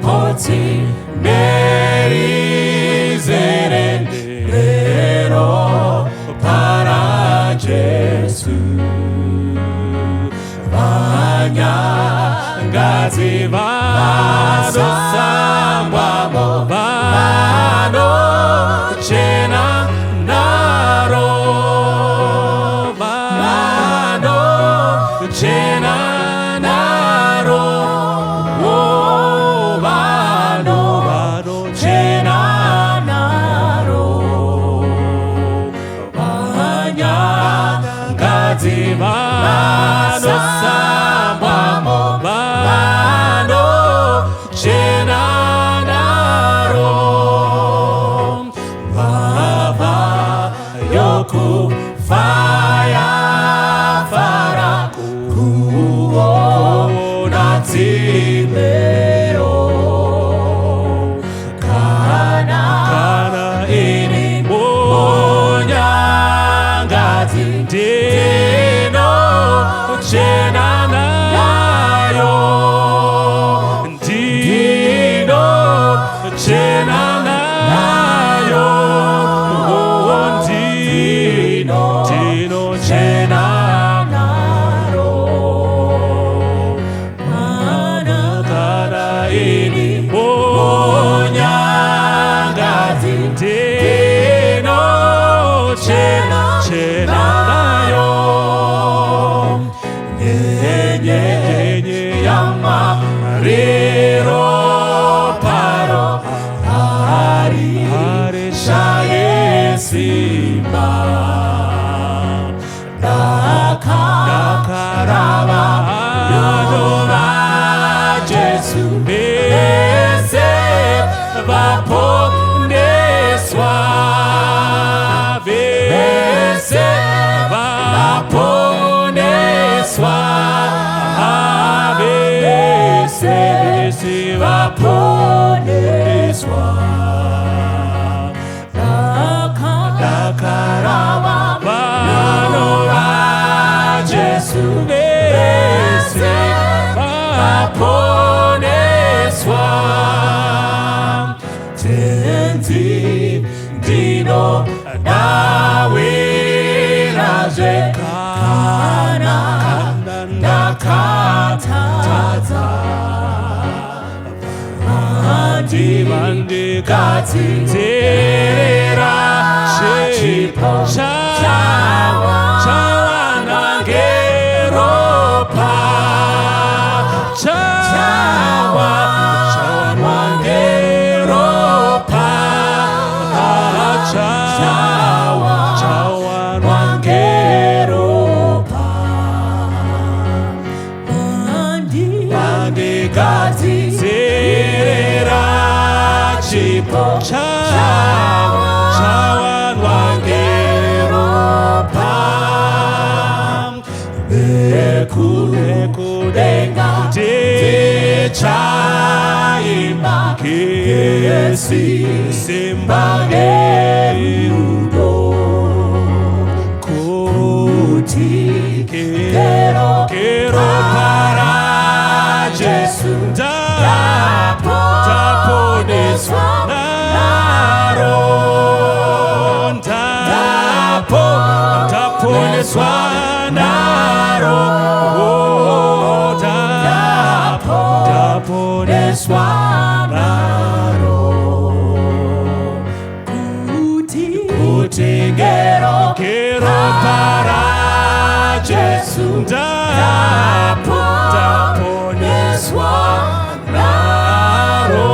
poti merizere lero para Jesu vanyangazi vanosambwamo vanochena naro vanochena naro vanochena naro vanyangazi vanosambwamo vanochena naro vava yokufaya fara kuona dzimero kana iri monyangadzi ndinochena nayo ndinochena nayo ndinochena nayo kana iri monyangadzi ndinochena nayo nyenye yamariro paro hari shaye simba dakarava yodova Jesu bese vapondeswa bese vapondeswa bese vapondeswa dakarava vanova Jesu bese vapondeswa tenzi ndino dawiraje kana ndakatadza vandikatsinzerera chipo chawanangeropa chawanangeropa chawanangeropa vandikatsinzerera chipo chawanangeropa bekudenga techaimba kesi simba gerudo kuti kero para Jesu taponeswa naro taponeswa naro taponeswa naro kuti kero para Jesu taponeswa naro.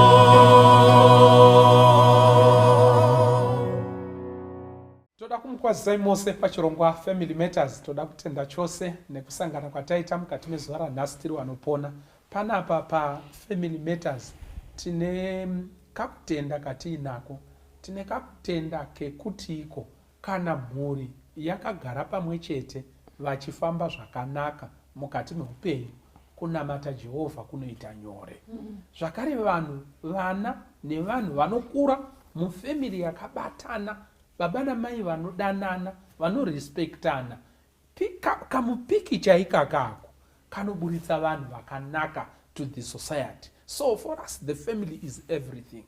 Toda kumukwazisai mose pachirongwa Family Matters. Toda kutenda chose nekusangana kwataita mukati mezuva ranhasi tiri vanopona. Panapa pa Family Matters tine kakutenda katiinako. Tine kakutenda kekutiko kana mhuri yakagara pamwe chete vachifamba zvakanaka mukati meupenyu kunamata Jehovha kunoita nyore. Zvakare vana nevanhu vanokura mufamily yakabatana, baba namai vanodanana, vanorespektana. Kamupikicha ikakako kanoburitsa vanhu vakanaka to the society. So for us, the family is everything.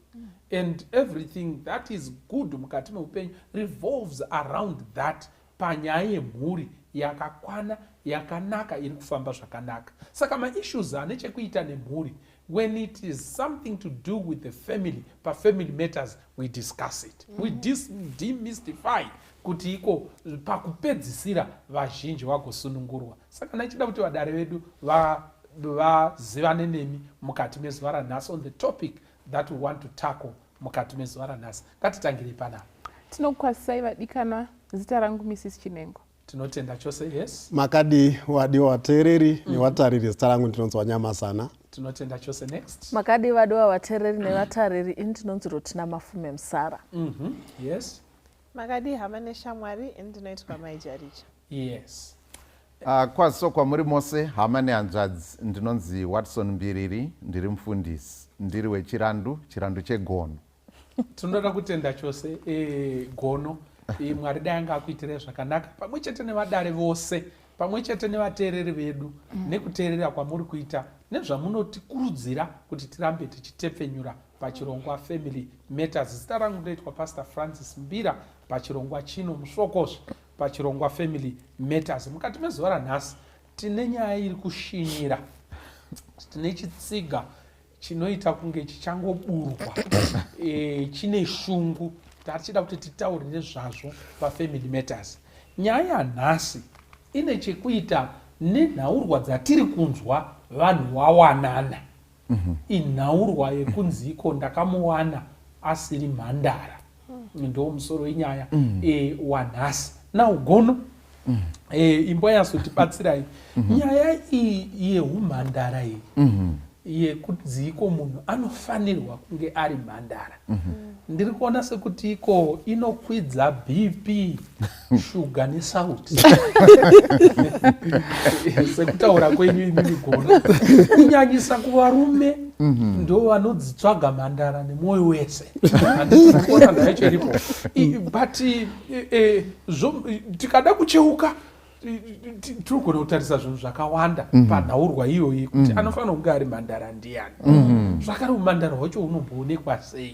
And everything that is good mukati meupenyu revolves around that, panyaya yemhuri yakakwana, yakanaka, iri kufamba zvakanaka. Saka ma-issues ane chekuita nemhuri, when it is something to do with the family, family matters, we discuss it. We demystify kuti iko pakupedzisira vazhinji vagosunungurwa. Saka nachida kuti vadare vedu vazivane nemi mukati mezuva ranhasi on the topic that we want to tackle mukati mezuva ranhasi. Ngatitangire panapa. Tinokwasai vadikana, zita rangu Mrs. Chinhengo. Tinotenda chose, yes. Makadi wadi watereri ni watariri, zita rangu ndinonzwa Nyamazana. Tinotenda chose, next. Makadi wadi watereri ni watariri, ndinonzwa Rotina Mafume Musara. Yes. Makadi hamane shamwari, ndinoitwa Mai Chinhengo. Yes. Kwaso kwa muri mose hamane hanzvadzi, ndinonzi Watson Mbiriri, ndiri mufundisi, ndiri wechirandu chegono. Tinoda kutenda chose gono Mwari dai anga akuitire zvakanaka pamwe chete nevadare vose, pamwe chete nevateereri vedu nekuteerera kwamuri kuita nezvamunotikurudzira kuti tirambe tichitepfenyura pachirongwa Family Matters. Zita rangu ndoitwa Pastor Francis Mbira, pachirongwa chino musvokozve pachirongwa Family Matters. Mukati mezuva ranhasi tine nyaya iri kushinyira, tine chitsiga chinoita kunge chichangoburwa, chine shungu, tachida kuti titaure nezvazvo paFamily Matters. Nyaya yanhasi ine chekuita nenhaurwa dzatiri kunzwa vanhu vawanana. Inhaurwa yekunzi iko Ndakamuwana Asiri Mhandara. Ndo musoro wenyaya wanhasi. Naugono imbo yazotibatsirai nyaya iyi yeumhandara iyi yekunzi iko munhu anofanirwa kunge ari mhandara. Ndiri kuona sekuti iko inokwidza BP, shuga nesauti. Sekutaura kwenyu imimi gono. Kunyanyisa kuvarume ndo vanodzitsvaga mhandara nemwoyo wese. Handisi kuona nacho iripo. But tikada kucheuka turigona kutarisa zvinhu zvakawanda panhaurwa iyoyi kuti anofanira kunge ari mhandara ndiani. Zvakare umhandara hwacho unomboonekwa sei?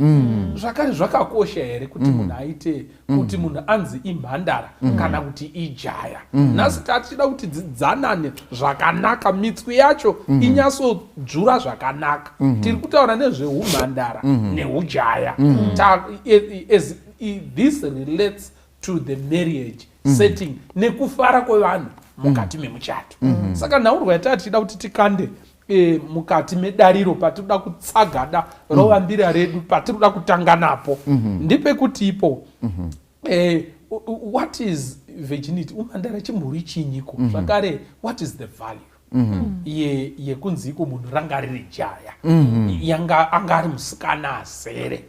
Zvakare zvakakosha here kuti munhu aite, kuti munhu anzi imhandara kana kuti ijaya? Nhasi tachida kuti dzidzanane zvakanaka, mitswi yacho inyasodzvura zvakanaka. Tiri kutaura nezveumhandara neujaya. This relates to the marriage setting nekufara kwevanhu mukati memuchato. Saka nhaurwa yatachida kuti tikande mukati medariro patinoda kutsagada rovambira redu patinoda kutanga napo ndepekuti ipo what is virginity, umhandara chimhuri chinyiko, zvakare what is the value yekunzi iko munhu ranga riri jaya, anga ari musikana azere,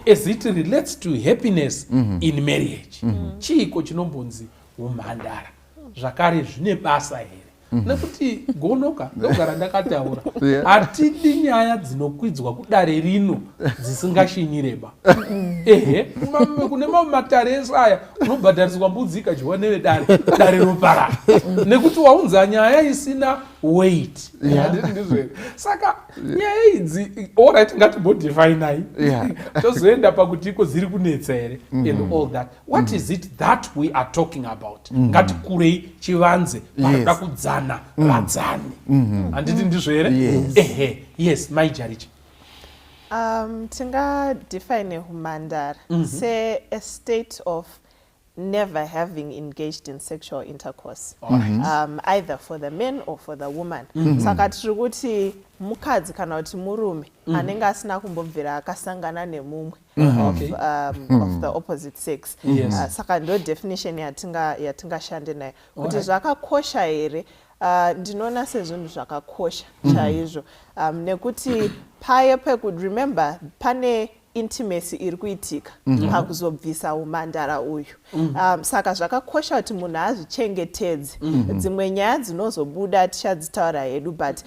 as it relates to happiness in marriage. Chiiko chinombonzi umhandara, zvakare zvine basa here. Nekuti gonoka ndogara ndakataura, hatidi nyaya dzinokwidzwa kudare rino dzisingashinyireba. Kune mamwe matare esaya unobhadhariswa mbudzi ikadyiwa nevedare roparara nekuti waunza nyaya isina weight. Saka nyaya idzi alright, ngatimbodefine tozoenda pakuti iko dziri kunetsa here and all that. What is it that we are talking about? Ngatikurei chivanze paroda kudzana vadzani. Handiti ndizvo here? Yes, Mai Chinhengo. Tinga define humandara say a state of never having engaged in sexual intercourse, either for the man or for the woman. Saka tiri kuti mukadzi kana kuti murume anenge asina kumbobvira akasangana nemumwe of the opposite sex. Saka ndo definition yatingashande nayo kuti zvakakosha here. Ndinoona sezvinhu zvakakosha chaizvo, nekuti paye pekuti remember pane intimacy iri kuitika pakuzobvisa umhandara uyu. Saka zvakakosha kuti munhu azvichengetedze. Dzimwe nyaya dzinozobuda tichadzitaura hedu, but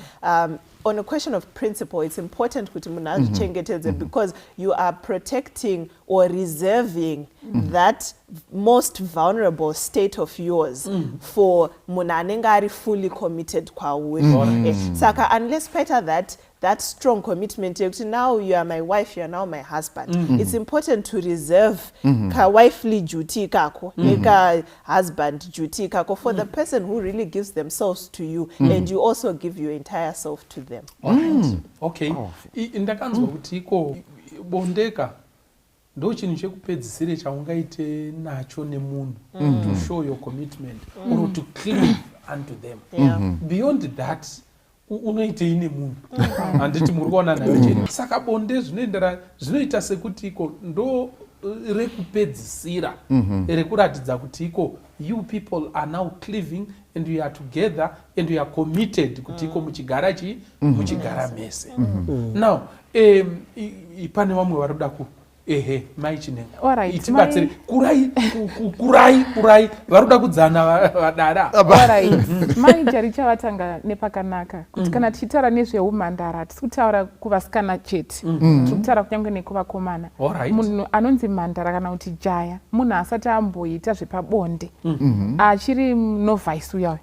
on a question of principle, it's important kuti munhu azvichengetedze because you are protecting or reserving that most vulnerable state of yours for munhu anenge ari fully committed kwauri. Saka unless paita that that strong commitment now you are my wife, you are now my husband. It's important to reserve ka wifely duty kako ka husband duty kako for the person who really gives themselves to you and you also give your entire self to them. Okay. Ndakanzwa kuti iko bondeka ndo chinhu chekupedzisira chaungaite nacho nemunhu to show your commitment or to cleave unto them. Beyond that unoitei nemunhu handiti muri kuona nayo chete. Saka bonde zvinoita sekuti iko ndo rekupedzisira rekuratidza kuti iko you people are now cleaving and you are together and you are committed kuti iko muchigara mese. Now pane vamwe vari kuda Mai Chinhengo itibatsire kurai vari kuda kudzana vadara. Mai jari chavatanga nepakanaka kuti kana tichitaura nezveumhandara tisi kutaura kuvasikana chete, tiri kutaura kunyange nekuvakomana. Munhu anonzi mhandara kana kuti jaya munhu asati amboita zvepabonde achiri novice uyayo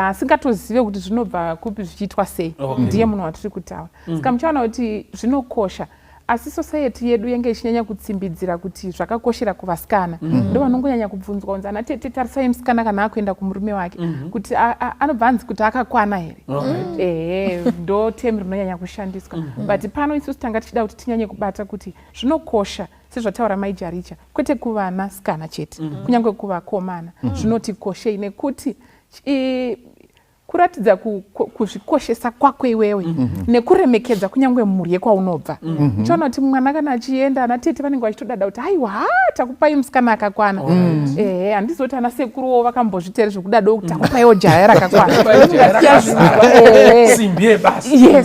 asingatozive kuti zvinobva kupi zvichiitwa sei, ndiye munhu watiri kutaura. Saka muchaona kuti zvinokosha, asi society yedu yange ichinyanya kutsimbidzira kuti zvakakoshera kuvasikana ndo vanongonyanya kubvunzwa kunzi anatete tarisai musikana kana akuenda kumurume wake kuti anobva anzi kuti akakwana here. Ndo temu rinonyanya kushandiswa, but pano isusu tanga tichida kuti tinyanye kubata kuti zvinokosha sezvataura Mai Jaricha, kwete kuvanasikana chete kunyange kuvakomana zvinotikoshei nekuti kuratidza kuzvikoshesa kwako iwewe nekuremekedza kunyange mhuri yekwaunobva. Chona kuti mwana kana achienda anatete vanenge vachitodada kuti aiwa takupai musikana akakwana. Handizoti ana sekuruwo vakambozvitere zvekudadawo kuti takupaiwo jaya rakakwana.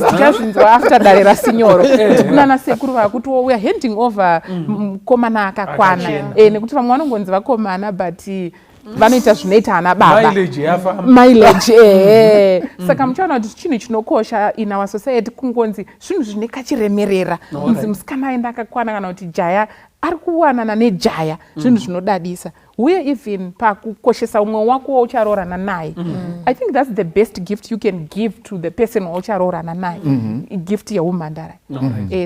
Tikazvinzwa after dare rasinyoro kuna ana sekuru vakuti we are handing over mukomana akakwana, nekuti vamwe vanongonzi vakomana but vanoita zvinoita ana baba mileage. Saka muchaona kuti chinhu chinokosha in our society kungonzi zvinhu zvine kachiremerera kunzi musikana aenda akakwana kana kuti jaya ari kuwanana nejaya, zvinhu zvinodadisa. Uye even pakukoshesa umwe wako waucharoorana naye, I think that's the best gift you can give to the person waucharoorana naye, gift yeumhandara.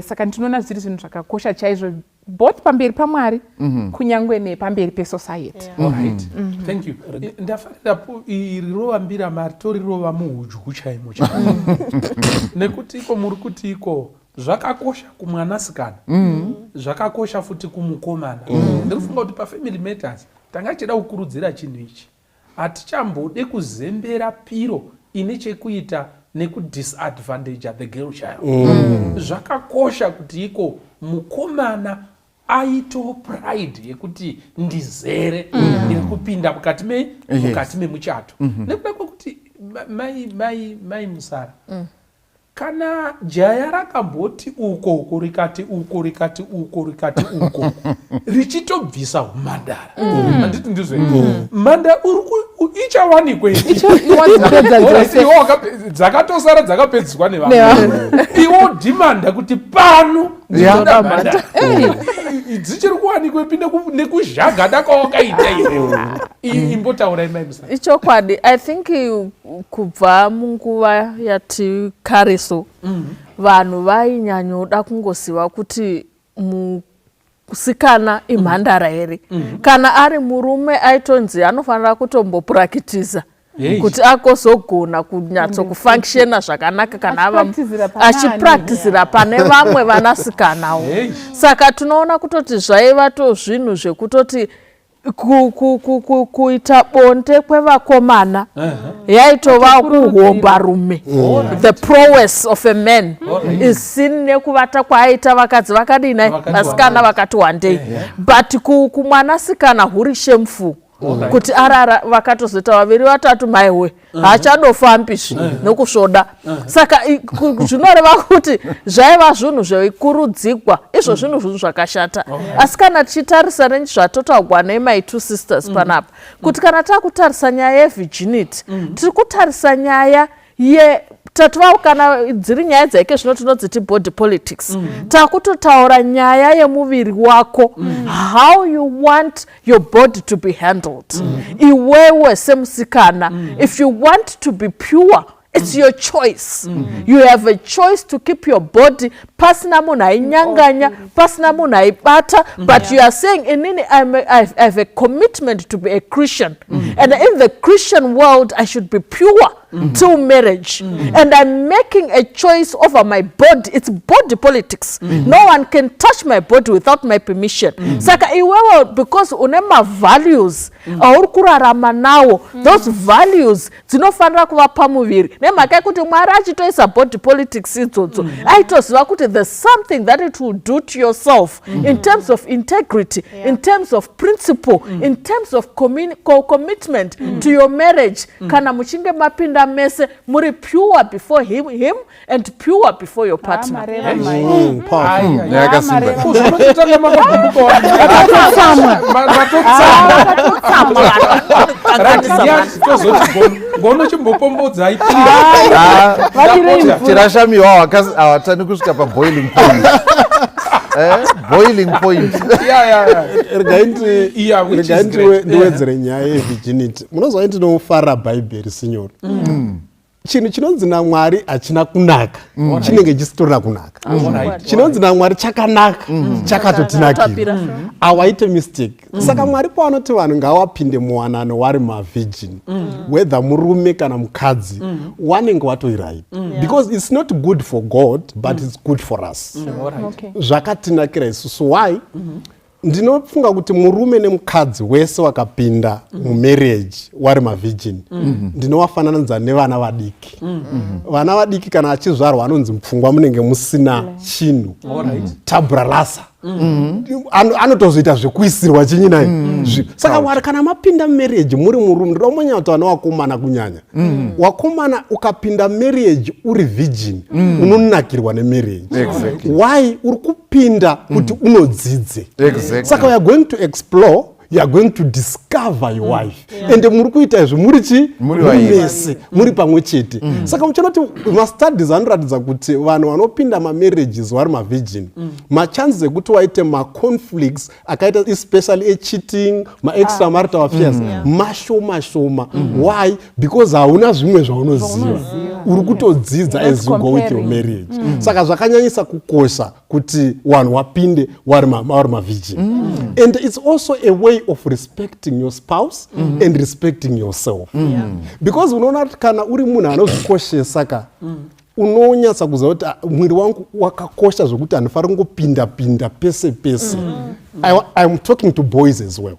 Saka ndinoona zviri zvinhu zvakakosha chaizvo both pamberi paMwari kunyange nepamberi pesociety. Thank you. Ndafarira irirova mbira mari torirova muhudyu chaimo nekuti iko muri kuti iko zvakakosha kumwanasikana, zvakakosha futi kumukomana. Ndirifunga kuti paFamily Matters tanga tichida kukurudzira chinhu ichi, hatichambode kuzembera piro ine chekuita nekudisadvantage the girl child. Zvakakosha kuti iko mukomana aito pride yekuti ndizere nekupinda mukati memuchato. Nekuda kwekuti mai Musara, kana jaya rakamboti uko rikati uko richitobvisa umhandara, handiti ndizvo mhandara ichawanikwe dzakatosara dzakapedziswa nevanhu iwo dhimanda kuti pano ndinoda mhandara dzichiri kuwanikwe pinde nekuzhagada kwawakaita imbotaurai Mai Musara. Ichokwadi, I think kubva munguva yatikariso vanhu vainyanyoda kungoziva kuti musikana imhandara here, kana ari murume aitonzi anofanira kutomboprakitiza kuti akozogona kunyatso kufunctiona zvakanaka kana achipraktisira pane vamwe vanasikanawo. Saka tunoona kutoti zvaiva to zvinhu zvekutoti kuita bonde kwevakomana yaitova kuhomba rume. The prowess of a man is seen nekuvata kwaaita vakadzi vakadina vasikana vakati wandei, but kumwanasikana huri shemfu kuti arara vakatozoita vaviri vatatu maiwe haachadofambizvi nokusvoda. Saka zvinoreva kuti zvaiva zvinhu zvaikurudzigwa, izvo zvinhu zvakashata. Asi kana tichitarisa nezvatotaugwa nemai two sisters panapa kuti kana takutarisa nyaya yevirginity tiri kutarisa nyaya tatova kana dziri nyaya dzaike zvino tinodziti body politics, takutotaura nyaya yemuviri wako, how you want your body to be handled. Iwewe semusikana, if you want to be pure It's your choice. You have a choice to keep your body. Pasina munhu ainyanganya, pasina munhu aibata, but you are saying, I have a commitment to be a Christian. And in the Christian world, I should be pure till marriage. And I'm making a choice over my body. It's body politics. No one can touch my body without my permission. Saka iwewe, because unema values, auri kurarama nawo, those values, dzinofanira kuva pamuviri. Nemhaka yekuti Mwari achitoisa body politics idzodzo, aitoziva kuti there's something that it will do to yourself in terms of integrity, in terms of principle, in terms of commitment to your marriage. Kana muchinge mapinda mese, muri pure before him and pure before your partner. Chirashamiwa hawatani kusvika paboiling point. Boiling point. Regainti ndiwedzere nyaya yevirginity. Munozwa ndinofara bhaibheri sinyori. Chinhu chinonzi naMwari hachina kunaka, chinenge chisitorina kunaka. Chinonzi naMwari chakanaka, chakatotinakira. Hawaite mistake. Saka Mwari paanoti vanhu ngavapinde muwanano vari mavirgin, whether murume kana mukadzi, wanenge watoirai. Because it's not good for God, but it's good for us. Zvakatinakira isusu. Why? Ndinofunga kuti murume nemukadzi wese wakapinda mumarriage wari mavirgin, ndinowafananidza nevana vadiki. Vana vadiki kana achizvarwa anonzi mupfungwa munenge musina chinhu, tabula rasa. Anotozoita zvekuisirwa chinyinai. Saka Mwari kana mapinda marriage muri murume, ndomonya kuti vana wakomana kunyanya. Wakomana ukapinda marriage uri virgin, unonakirwa nemarriage. Why? Uri kupinda kuti unodzidze. Saka we are going to explore, you are going to discover your wife. And muri kuita izvo muri chi? Muri mese, muri pamwe chete. Saka muchanoti mastudies anoratidza kuti vanhu vanopinda mamarriages vari mavirgin, machances ekuti waite maconflicts akaita especially a-cheating, ma-extramarital affairs, mashoma. Why? Because hauna zvimwe zvaunoziva. Uri kutodzidza as you go with your marriage. Saka zvakanyanyisa kukosha kuti vanhu vapinde vari mavirgin. And it's also a way of respecting your spouse and respecting yourself. Because unoona kuti kana uri munhu anozvikoshesa ka, unonyatsa kuziva kuti mwiri wangu wakakosha zvokuti handifari kungopinda pese. I'm talking to boys as well.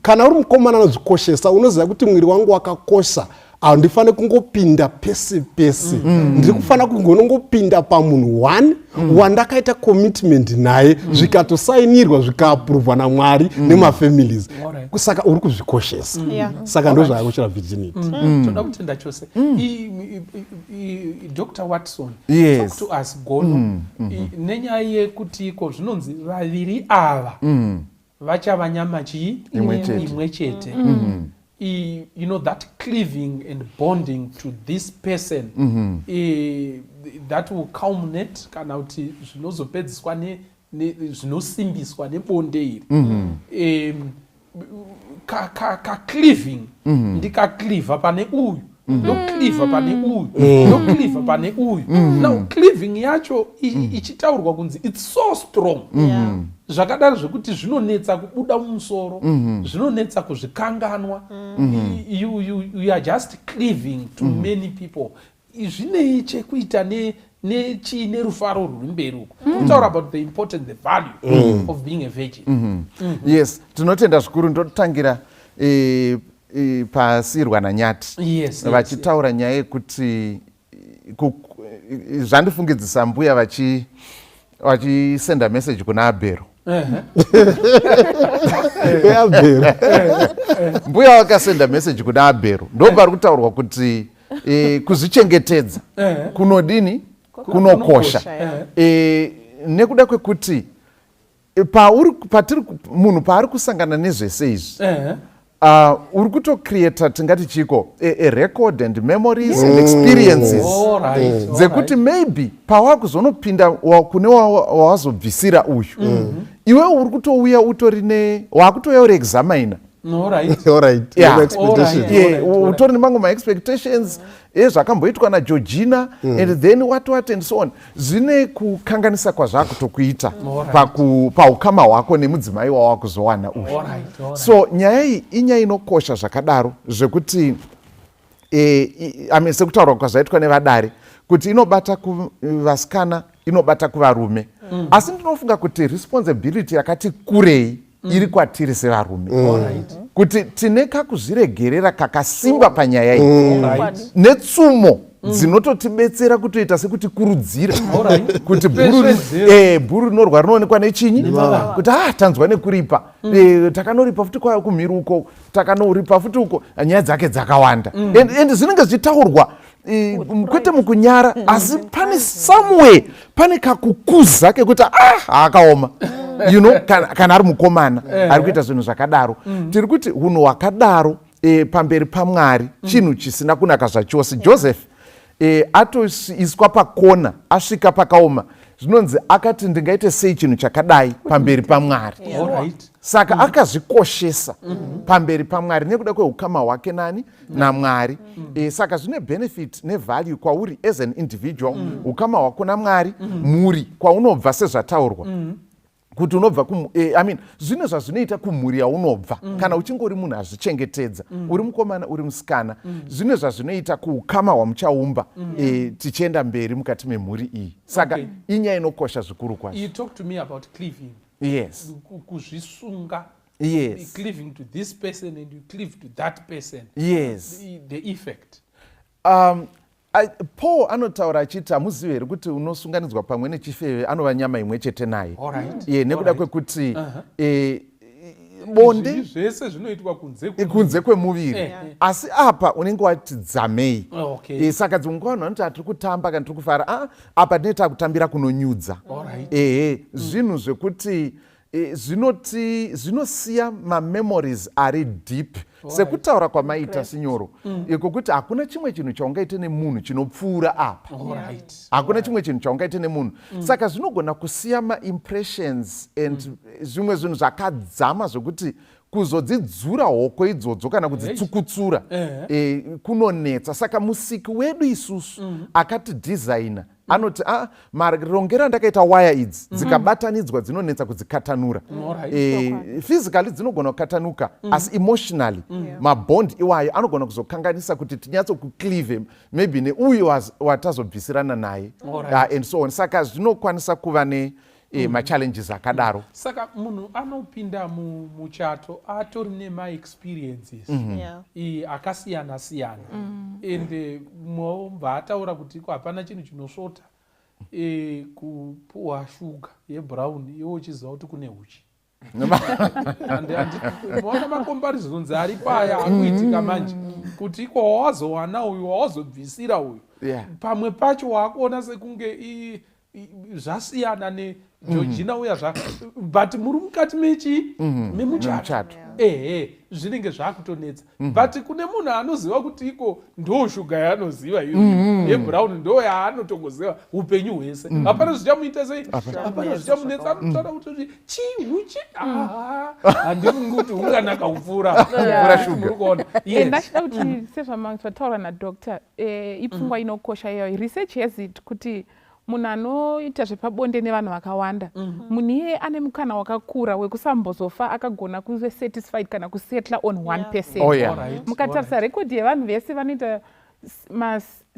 Kana uri mukomana anozvikoshesa, unoziva kuti mwiri wangu wakakosha, handifane kungopinda pese. Ndiri kufanira kungonongopinda pamunhu wandakaita commitment naye, zvikatosainirwa zvikaapuruvwa naMwari nemafamilies. Saka uri kuzvikoshesa. Saka ndozvakakoshera virginity. Toda kutenda chose. Dr. Watson, talk to us gono. Nenyaya yekuti iko zvinonzi vaviri ava vachava nyama chii? Imwe chete. You know, that cleaving and bonding to this person, that will culminate kana kuti zvinozopedziswa zvinosimbiswa nebonde iri. Cleaving ndikacleava pane uyu, ndocleava pane uyu, ndocleava pane uyu. Now cleaving yacho ichitaurwa kunzi it's so strong. Zvakadaro zvekuti zvinonetsa kubuda mumusoro, zvinonetsa kuzvikanganwa. You are just cleaving to many people. Zvinei chekuita nerufaro rwuri mberi uko. Talk about the important, the value of being a virgin. Yes, tinotenda zvikuru. Ndotangira pasirwa nanyati vachitaura nyaya yekuti zvandifungidzisa mbuya vachisenda message kuna Abhero. Mbuya wakasenda message kuna Abhero, ndo pari kutaurwa kuti kuzvichengetedza kunodini, kunokosha. Nekuda kwekuti munhu paari kusangana nezvese izvi, uri kutocreata tingati chiko a record and memories and experiences dzekuti maybe pawakuzonopinda kune wawazobvisira uyu, iwe uri kutouya utori wakutouya uri examiner utori nemangu maexpectations ezvakamboitwa nageorgina and then what and so on. Zvine kukanganisa kwazvako tokuita paukama hwako nemudzimai wawakuzowana uyu. So nyaya iyi inyaya inokosha zvakadaro zvekuti sekutaurwa kwazvaitwa nevadare kuti inobata kuvasikana inobata kuvarume. Asi ndinofunga kuti responsibility yakati kurei iri kwatiri sevarume kuti tine kakuzviregerera kakasimba panyaya iyi netsumo dzinototibetsera kutoita sekuti kurudzira kuti bhuru rinorwa rinoonekwa nechinyi kuti tanzwa nekuripa takanoripa futi kwaya kumhiruko takanoripa futi uko nyaya dzake dzakawanda and zvinenge zvichitaurwa kwete mukunyara asi pane somewhere pane kakukuza kekuti akaoma kana ari mukomana ari kuita zvinhu zvakadaro. Tiri kuti hunhu hwakadaro pamberi paMwari chinhu chisina kunaka zvachose. Joseph atoiswa pakona asvika pakaoma zvinonzi akati ndingaite sei chinhu chakadai pamberi paMwari. Saka akazvikoshesa pamberi paMwari nekuda kweukama hwake nani naMwari. Saka zvine benefit nevalue kwauri as an individual ukama hwako naMwari muri kwaunobva sezvataurwa kuti unobva zvine zvazvinoita kumhuri yaunobva kana uchingori munhu azvichengetedza uri mukomana uri musikana zvine zvazvinoita kuukama hwamuchaumba tichienda mberi mukati memhuri iyi. Saka inyaya inokosha zvikuru kwazvo. You talk to me about cleaving. Yes. Kuzvisunga. Yes. Cleaving to this person and you cleave to that person. Yes. The effect. Paul anotaura achiti hamuzivi here kuti unosunganidzwa pamwe nechifeve anova nyama imwe chete naye. Nekuda kwekuti bonde zvese zvinoitwa kunze kwemuviri asi apa unenge wati dzamei. Saka dzimwe nguva vanhu vanoti hatiri kutamba kana tiri kufara apa tinenge takutambira kunonyudza. Zvinhu zvekuti zvinosiya mamemories ari deep sekutaura kwamaita sinyoro kokuti hakuna chimwe chinhu chaungaite nemunhu chinopfuura apa. Hakuna chimwe chinhu chaungaite nemunhu. Saka zvinogona kusiya maimpressions and zvimwe zvinhu zvakadzama zvokuti kuzodzidzura hoko idzodzo kana kudzitsukutsura kunonetsa. Saka musiki wedu isusu akatidhizaina anoti marongero ndakaita waya idzi dzikabatanidzwa dzinonetsa kudzikatanura. Physically dzinogona kukatanuka asi emotionally mabond iwayo anogona kuzokanganisa kuti tinyatso kucleave maybe neuyo watazobvisirana naye and so on. Saka zvinokwanisa kuva machallenges akadaro. Saka munhu anopinda muchato atori nemaexperiences akasiyana siyana ende mubva ataura kuti hapana chinhu chinosvota kupuhwa shuga yebrown iwo uchiziva kuti kune uchi. Maona macomparisons ari paya akuitika manje kuti iko wawazowana uyu wawazobvisira uyu pamwe pacho waakuona sekunge zvasiyana negeorgina uya but muri mukati memuchato zvinenge zvakutonetsa but kune munhu anoziva kuti iko ndo shuga yaanoziva yebrown ndo yaanotongoziva upenyu hwese. Hapana zvichamuita sei, hapana zvichamunetsa, anotaura kuti chihuchi handifungi kuti hunganaka kupfuura muri kuona. Ndachida kuti sezvamataura nadoctor ipfungwa inokosha iyoyo. Research has it kuti munhu anoita zvepabonde nevanhu vakawanda munhu iye ane mukana wakakura wekusambozofa akagona kunze satisfied kana kusetla on one person. Mukatarisa rekodhi yevanhu vese vanoita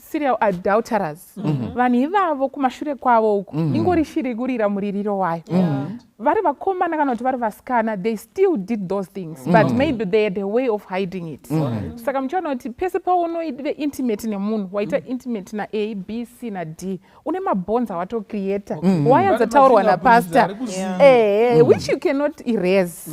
serial adulterers vanhu ivavo kumashure kwavo uku ingori shiri kurira muririro wayo. Vari vakomana kana kuti vari vasikana they still did those things but maybe they had a way of hiding it. Saka muchaona kuti pese paunoive intimate nemunhu waita intimate naA B C naD une mabonds awatocreata waya dzataurwa napastor which you cannot erase.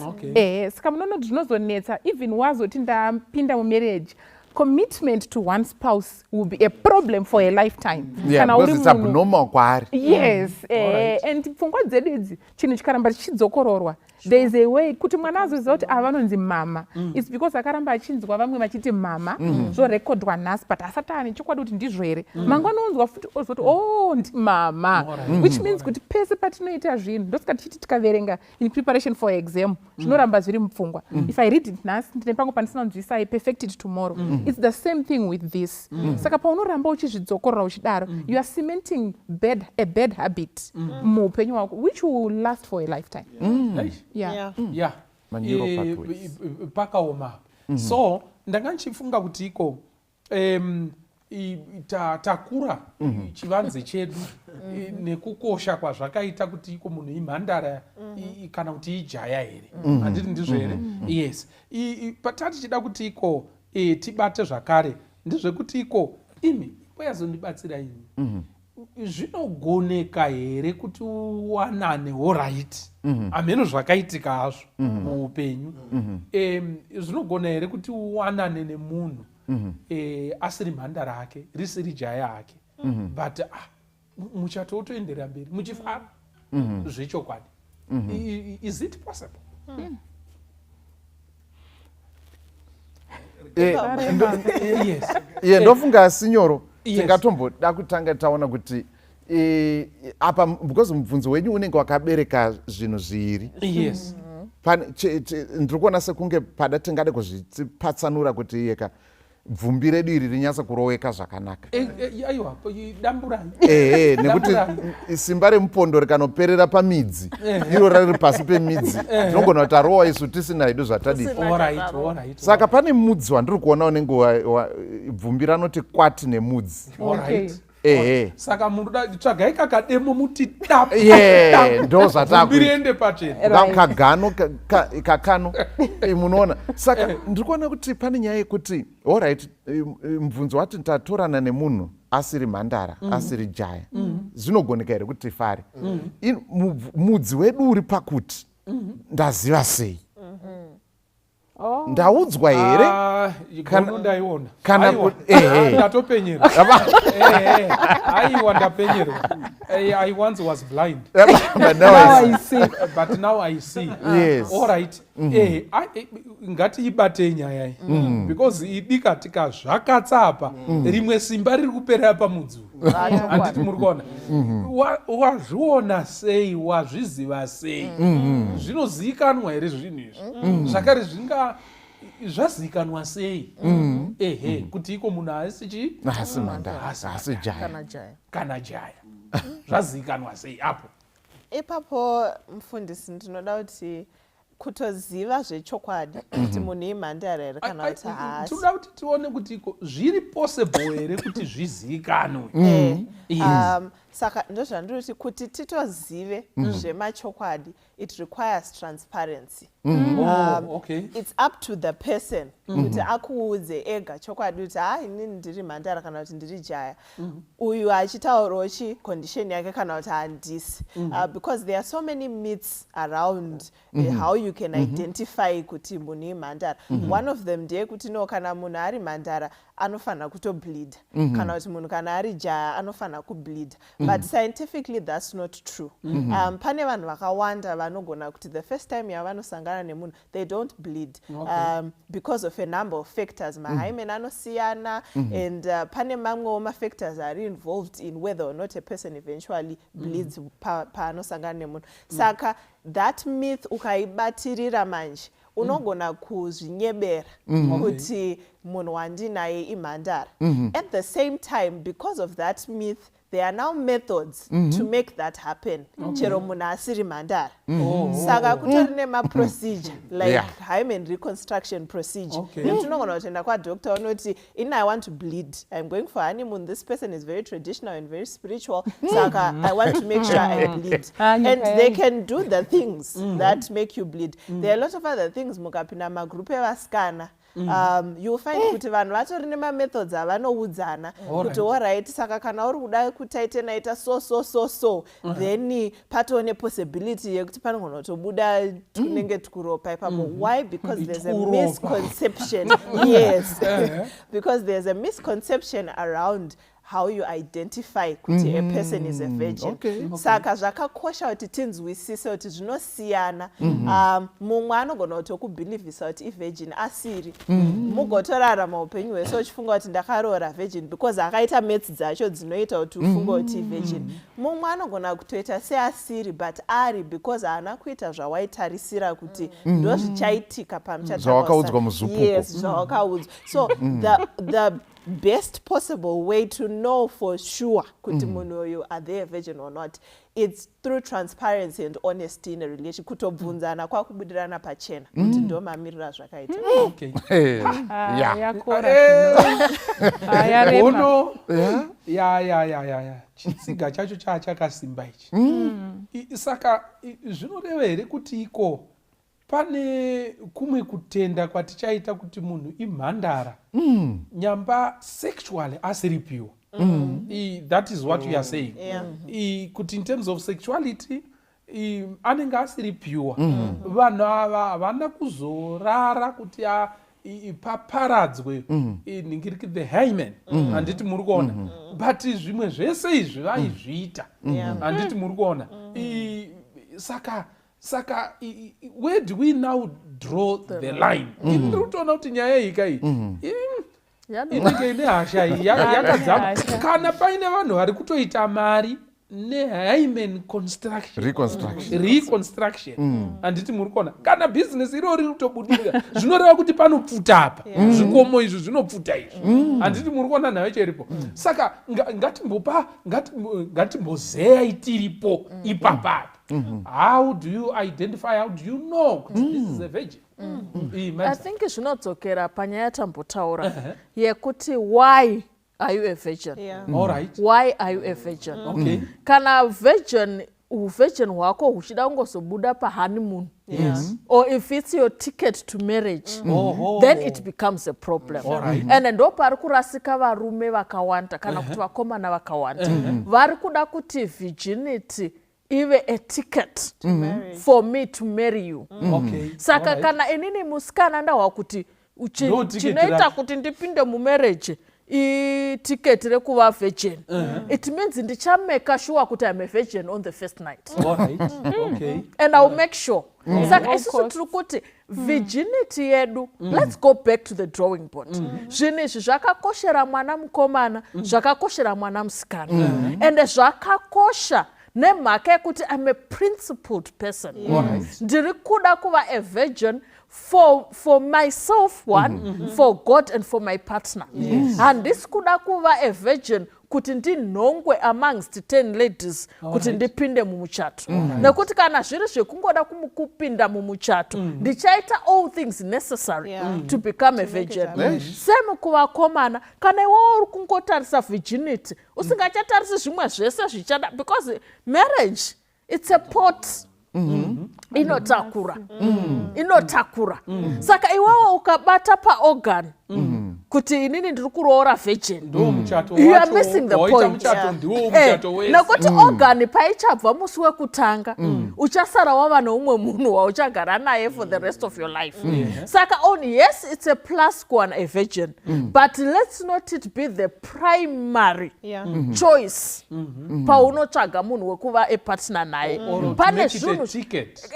Saka munonoti zvinozonetsa even wazoti ndapinda mumarriage commitment to one spouse will be a problem for a lifetime. Because it's abnormal kwaari. Yes. And pfungwa dzedu idzi chinhu chikaramba chichidzokororwa there is a way kuti mwana azoziva kuti ava vanonzi mama. It's because akaramba achinzwa vamwe vachiti mama zvorekodwa nhasi but asati ane chokwadi kuti ndizvo here. Mangwana unzwa futi ozoti oh ndi mama, which means kuti pese patinoita zvinhu ndosaka tichiti tikaverenga in preparation for exam zvinoramba zviri mupfungwa. If I read it nhasi ndine pangu pandisina kunzwisa I perfect it tomorrow. It's the same thing with this. Saka paunoramba uchizvidzokorora uchidaro you are cementing a bad habit muupenyu hwako which will last for a lifetime. Pakaoma. So ndanga ndichifunga kuti iko takura chivanze chedu nekukosha kwazvakaita kuti iko munhu imhandara kana kuti ijaya here. Handiti ndizvo here? Yes. Patati chida kuti iko tibate zvakare ndezvekuti iko imi kwayazondibatsira ini. Zvinogoneka here kuti uwanane all-right ameno zvakaitika hazvo muupenyu. Zvinogona here kuti uwanane nemunhu asiri mhandara ake risiri jaya ake but muchatotoendera mberi muchifara zvechokwadi. Is it possible? Yes. Ndofunga sinyoro tingatomboda kutanga taona kuti apa because mubvunzo wenyu unenge wakabereka zvinhu zviri. Yes. Ndiri kuona sekunge pada tingade kuzvipatsanura kuti yeka bvumbi redu iri rinyatsa kuroweka zvakanaka. Aiwa damburai. Nekuti simba remupondo rikanoperera pamidzi iro rari pasi pemidzi tinogona kuti tarowa isu tisina hedu zvatadii. Saka pane mudzi wandiri kuona unenge bvumbi ranoti kwati nemudzi. Saka munhu tsvagai kakademo muti dap. Ndo zvatakuende pachena. Kagano kakano munoona. Saka ndiri kuona kuti pane nyaya yekuti alright mubvunzo wati tatorana nemunhu asiri mhandara asiri jaya zvinogoneka here kuti tifare. Mudzi wedu uri pakuti ndaziva sei ndaudzwa here kana ndatopenyera. Aiwa ndapenyerwa. I once was blind but now I see. Yes. All right. Ngatiibate nyaya iyi because idikatika zvakatsapa rimwe simba riri kuperera pamudzi. Handiti muri kuona. Wazviona sei, wazviziva sei, zvinozivikanwa here zvinhu izvi zvakare zvazivikanwa sei kuti iko munhu asi mhandara asi kana jaya zvazivikanwa sei apo? Ipapo mufundisi ndinoda kuti kutoziva zvechokwadi kuti munhu imhandara here kana kuti haasi. Tinoda kuti tione kuti iko zviri possible here kuti zvizivikanwe. Saka ndozvandiri kuti titozive zvemachokwadi it requires transparency. It's up to the person kuti akuudze ega chokwadi kuti inini ndiri mhandara kana kuti ndiri jaya uyu achitaurawo condition yake kana kuti handisi. Because there are so many myths around how you can identify kuti munhu imhandara. One of them ndeyekuti no kana munhu ari mhandara anofanira kutobleed kana kuti munhu kana ari jaya anofanira kubleed. But scientifically that's not true. Pane vanhu vakawanda vanogona kuti the first time yavanosangana nemunhu they don't bleed because of a number of factors. Mahymen anosiyana and pane mamwewo mafactors are involved in whether or not a person eventually bleeds paanosangana nemunhu. Saka that myth ukaibatirira manje unogona kuzvinyebera kuti munhu wandinaye imhandara. At the same time, because of that myth, there are now methods to make that happen. Chero munhu asiri mhandara. Saka kutori nemaprocedure like hymen reconstruction procedure. Tinogona kutoenda kwadoctor unoti I want to bleed. I'm going for honeymoon. This person is very traditional and very spiritual. Saka I want to make sure I bleed. And they can do the things that make you bleed. There are a lot of other things mukapinda magroup evasikana. You'll find kuti vanhu vatori nemamethods avanoudzana kuti alright saka kana uri kuda kutaite naita so then patoo nepossibility yekuti panogona kutobuda tunenge tukuropa ipapo. Why? Because there's a misconception. Yes. Because there's a misconception around how you identify kuti a person is a virgin. Saka zvakakosha kuti tinzwisise kuti zvinosiyana. Mumwe anogona kutokubhilivhisa kuti ivirgin asiri. Mugotorarama upenyu hwese uchifunga kuti ndakaroora virgin because akaita maths dzacho dzinoita kuti ufunge kuti virgin. Mumwe anogona kutoita seasiri but ari because haana kuita zvawaitarisira kuti ndo zvichaitika zvawakaudzwa muzupuko. Yes, zvawakaudzwa. So the best possible way to know for sure kuti munhu uyu are they a virgin or not, it's through transparency and honesty in a relationship. Kutobvunzana kwakubudirana pachena kuti ndo mamirira zvakaita. Okay. Ya chitsiga chacho chakasimba ichi. Saka zvinoreva here kuti iko pane kumwe kutenda kwatichaita kuti munhu imhandara nyamba sexually asiri pure. That is what you are saying. Kuti in terms of sexuality anenge asiri pure. Vanhu ava havana kuzorara kuti paparadzwe ningiriki the hymen. Handiti muri kuona. But zvimwe zvese izvi vaizviita. Handiti muri kuona. Saka where do we now draw the line? Ndiri kutoona kuti nyaya ika iyi inenge ine hasha yakadzama. Kana paine vanhu vari kutoita mari nehymen reconstruction. Handiti muri kuona. Kana business iro riri kutobudirira zvinoreva kuti panopfuta apa. Zvikomo izvi zvinopfuta izvi. Handiti muri kuona nayo chiripo. Saka ngatimbozeya tiripo ipapa. How do you identify, how do you know this is a virgin? I think zvinodzokera panyaya tambotaura yekuti why are you a virgin? All right. Why are you a virgin? Okay. Kana virgin hwako huchida kungozobuda pahoneymoon, or if it's your ticket to marriage, then it becomes a problem. And ndo pari kurasika varume vakawanda kana kuti vakomana vakawanda vari kuda kuti virginity even a ticket for me to marry you. Saka kana inini musikana ndahwa kuti chinoita kuti ndipinde mumarriage ticket rekuva virgin, it means ndichameka sure kuti I'm a virgin on the first night. And I'll make sure. Saka isusu tiri kuti virginity yedu, let's go back to the drawing board. Zvinhu izvi zvakakoshera mwana mukomana, zvakakoshera mwana musikana, and zvakakosha nemhaka yekuti I'm a principled person. Ndiri kuda kuva a virgin for myself, one, for God and for my partner. Handisi kuda kuva a virgin kuti ndinhongwe amongst 10 ladies kuti ndipinde mumuchato. Nekuti kana zviri zvekungoda kupinda mumuchato ndichaita all things necessary to become a virgin. Same kuvakomana, kana iwewe uri kungotarisa virginity usingachatarisi zvimwe zvese zvichada, because marriage it's a pot. Inotakura. Saka iwewe ukabata paorgan kuti inini ndiri kuroora virgin, you are missing the point. Nekuti organ paichabva musi wekutanga uchasara wava noumwe munhu wauchagara naye for the rest of your life. Saka yes, it's a plus kuwana a virgin, but let's not it be the primary choice paunotsvaga munhu wekuva a partner naye. Pane zvinhu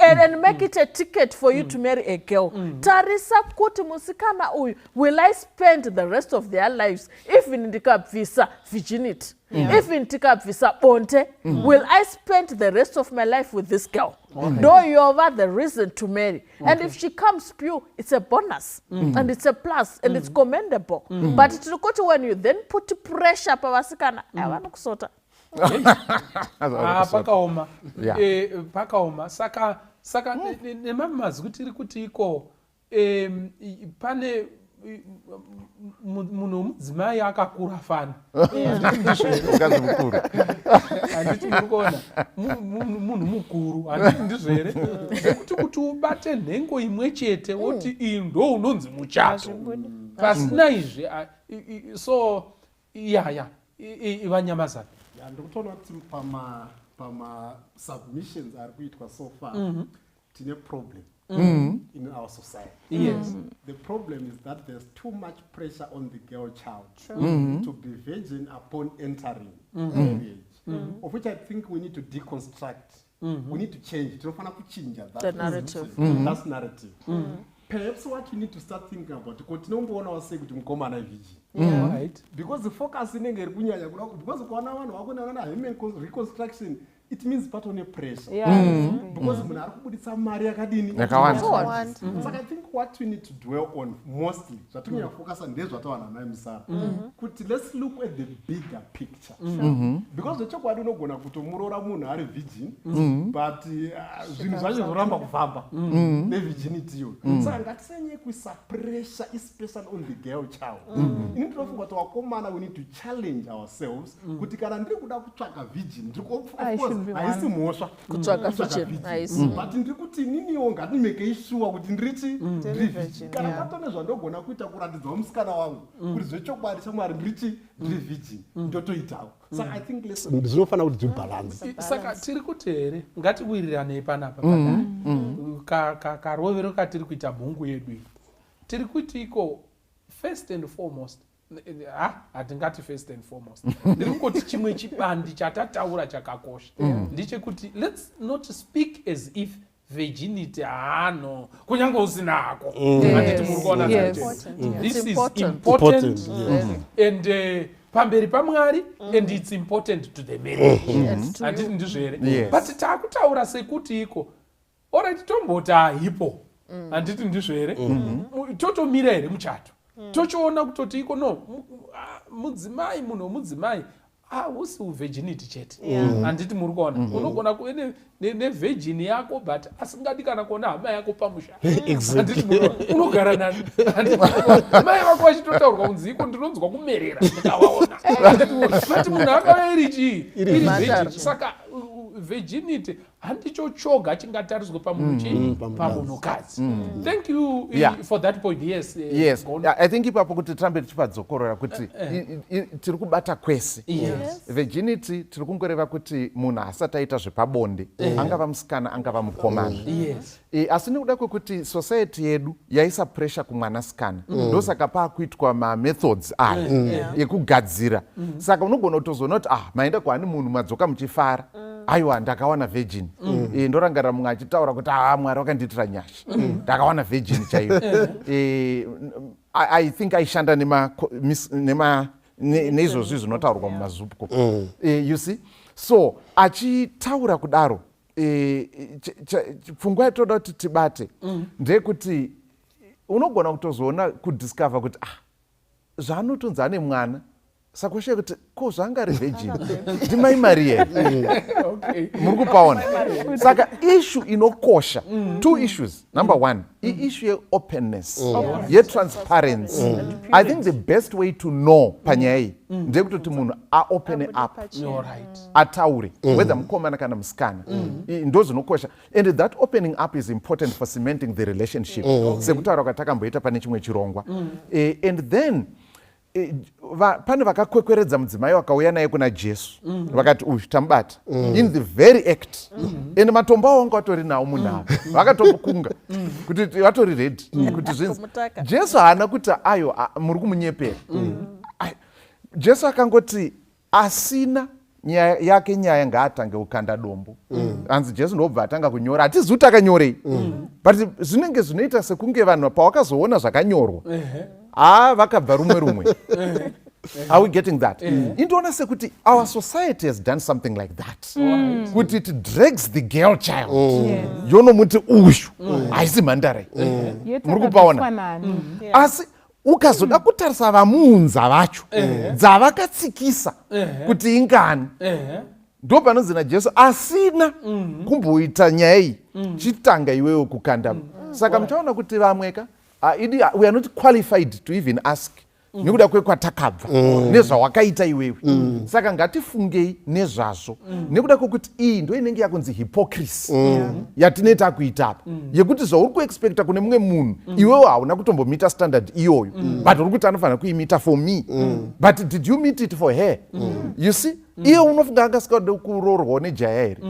and make it a ticket for you to marry a girl. Tarisa kuti musikana uyu, will I spend the rest of their lives even ndikabvisa virginity, even ndikabvisa bonte, will I spend the rest of my life with this girl? No, you are the reason to marry. And if she comes pure, it's a bonus and it's a plus and it's commendable. But it's when you then put pressure pavasikana, avanokusota. Pakaoma. Saka nemamazwi tiri kuti iko pane munhu mudzimai akakura fana. Handiti muri kuona munhu mukuru, handiti ndizvo here? Kuti ubate nhengo imwe chete woti iyi ndo unonzi muchato. Pasina izvi so Nyamazana. Ndikutoona kuti pama submissions ari kuitwa so far tine problem. in our society. Yes. The problem is that there's too much pressure on the girl child to be virgin upon entering marriage, of which I think we need to deconstruct. We need to change. The narrative. That's narrative. Perhaps what you need to start thinking about, because the focus in because reconstruction, it means part on a pressure. Because so I think what we need to dwell on mostly, focus on this, let's look at the bigger picture. Because the chok wadu no gona kutomurora munhu ari virgin, but zvinhu zvacho zvoramba kufamba nevirginity yo. So ngatisenye kuisa pressure especially on the girl child. Inini tinofunga kuti wakomana we need to challenge ourselves kuti kana ndiri kuda kutsvaka virgin ndiri haisi mhosva kutsvaka virgin haisi, but ndiri kuti niniwo ngatimekei sure kuti ndiri virgin. Kana patone zvandogona kuita kuratidzawo musikana wangu kuti zvechokwadi chamwari ndiri virgin ndotoitawo. So I think zvinofanira kuti balance. Saka tiri kuti here ngatiwiriranei panapa karovero katiri kuita mhungu yedu iyi. Tiri kuti iko first and foremost, hatingati first and foremost, ndiri kungoti chimwe chibandi chatataura chakakosha ndechekuti let's not speak as if virginity no kunyange usinako. This is important and pamberi paMwari and it's important to the marriage. Handiti ndizvere, but takutaura sekuti iko alright tombota hipo. Handiti ndizvere, totomira here muchato tochoona kutoti iko no mudzimai munhu mudzimai usi virginity chete. Handiti muri kuona unogona kuve nevirgin yako but asingadi kana kuona hama yako pamusha. Unogara nani mai vako vachitotaurwa kunzi iko ndinonzwa kumerera ndikavaona but munhu akava iri virgin. Saka virginity handicho choga chingatariswe pamunhukadzi. Thank you for that point. Yes. I think ipapo kuti tirambe tichipadzokorora kuti tiri kubata kwese. Virginity tiri kungoreva kuti munhu asati aita zvepabonde, angava musikana angava mukomana. Asi nekuda kwekuti society yedu yaisa pressure kumwanasikana, ndosaka paakuitwa mamethods ayo ekugadzira. Saka unogona kutozoona kuti maenda kwani munhu madzoka muchifara, aiwa ndakawana virgin. Ndorangarira mumwe achitaura kuti Mwari wakandiitira nyasha, ndakawana virgin chaiyo. I think aishanda neizvozvi zvinotaurwa mumazupko. You see, so achitaura kudaro, pfungwa yatoda kuti tibate ndekuti unogona kutozoona kudiscover kuti zvaanotonzi ane mwana sakoshe kuti ko zvangari virgin ndimai Maria muri kupaona. Saka issue inokosha, two issues. Number one, issue yeopenness, yetransparency. I think the best way to know panyaya iyi ndekutoti munhu aopen up, ataure whether mukomana kana musikana. Ndo zvinokosha, and that opening up is important for cementing the relationship, sekutaura kwatakamboita pane chimwe chirongwa. And then pane vakakwekweredza mudzimai vakauya naye kuna Jesu vakati uyu tamubata in the very act, and matombo avo vanga vatori nawo munhu avo vakatokunga kuti vatori ready kuti zvinzi. Jesu haana kuti ayo muri kumunyepera. Jesu akangoti asina nyaya yake ngaatange kukanda dombo. Hanzi Jesu ndobva atanga kunyora, hatizivi kuti akanyorei, but zvinenge zvinoita sekunge vanhu pavakazoona zvakanyorwa vakabva rumwe. Are we getting that? Indoona sekuti our society has done something like that. Kuti it drags the girl child. Yonomuti uyu haisi Mhandara. Muri kupaona. Asi ukazoda kutarisa vamuunza vacho dzavakatsikisa kuti ingani, ndo panonzi naJesu asina kumboita nyaya iyi chitanga iwewe kukanda. Saka muchaona kuti vamweka we are not qualified to even ask nekuda kwekwatakabva nezvawakaita iwewe. Saka ngatifungei nezvazvo nekuda kwekuti iyi ndo inenge yakunzi hypocrisy yatinoita kuita apa, yekuti zvauri kuexpecta kune mumwe munhu iwewe hauna kutombomita standard iyoyo, but uri kuti anofanira kuimita for me, but did you meet it for her? You see, iye unofunga angasikade kuroorwawo nejaya here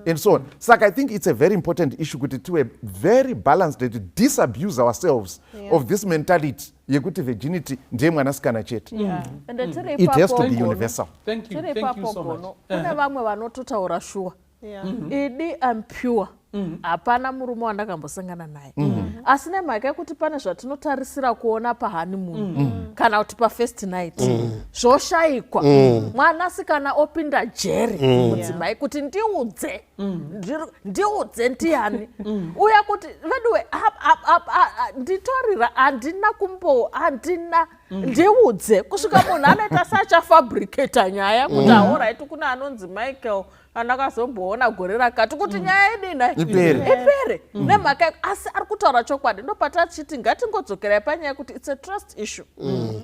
and so on. Saka I think it's a very important issue kuti tive very balanced and disabuse ourselves of this mentality yekuti virginity ndiye mwanasikana chete. It has to be universal. Tiri ipapo Gono, kune vamwe vanototaura shuwa idi am pure, hapana murume wandakambosangana naye, asi nemhaka yekuti pane zvatinotarisira kuona pahoneymoon kana kuti pafirst night zvoshayikwa. Mwanasikana opinda jeri mudzimai kuti ndiudze ndiani uya kuti veduwe nditorira handina ndiudze kusvika munhu anoita sachafabricata nyaya kuti aorit kuna anonzi Michael andakazomboona gore rakati kuti nyaya idina ipere nemhaka asi ari kutaura chokwadi. Ndopatachiti ngatingodzokerai panyaya kuti it's a trust issue,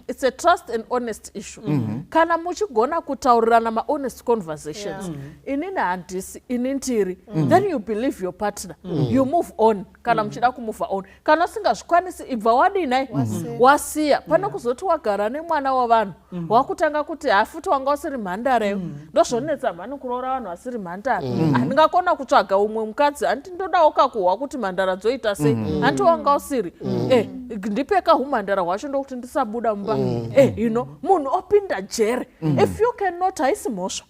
it's a trust and honest issue. Kana muchigona kutaurirana ma-honest conversations, inini handisi ini ndiri, then you believe your partner, you move on. Kana muchida kumove on, kana usingazvikwanisi ibva wadinai wasiya. Pane kuzoti wagara nemwana wavanhu wakutanga kuti hafuti wanga usiri mhandareyo ndozvonetsa mhani kuroora vanhu vasiri mhandara. Handingakona kutsvaga umwe mukadzi handiti ndodawo kakuhwa kuti mhandara dzoita sei, handiti wanga usiri ndipeka humhandara hwacho ndokuti ndisabuda mumba. Munhu opinda jere. If you cannot, haisi mhosva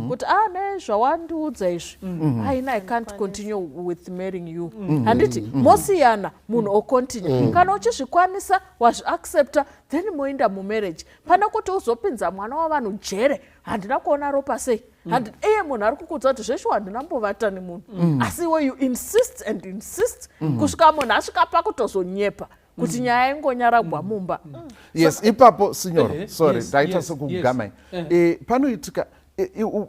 kuti ne zvawandiudza izvi haina, I can't continue with marrying you. Handiti mosiyana munhu ocontinue. Kana uchizvikwanisa wazviaccepta then moenda mumarriage. Pana kuti uzopinza mwana wavanhu jere handina kuona ropa sei, iye munhu ari kukudza kuti zveshe handinambovata nemunhu, asi iwe you insist and insist kusvika munhu asvika pakutozonyepa kuti nyaya ingonyaragwa mumba. Yes, ipapo signor, sorry, ndaita sokugamai. Panoitika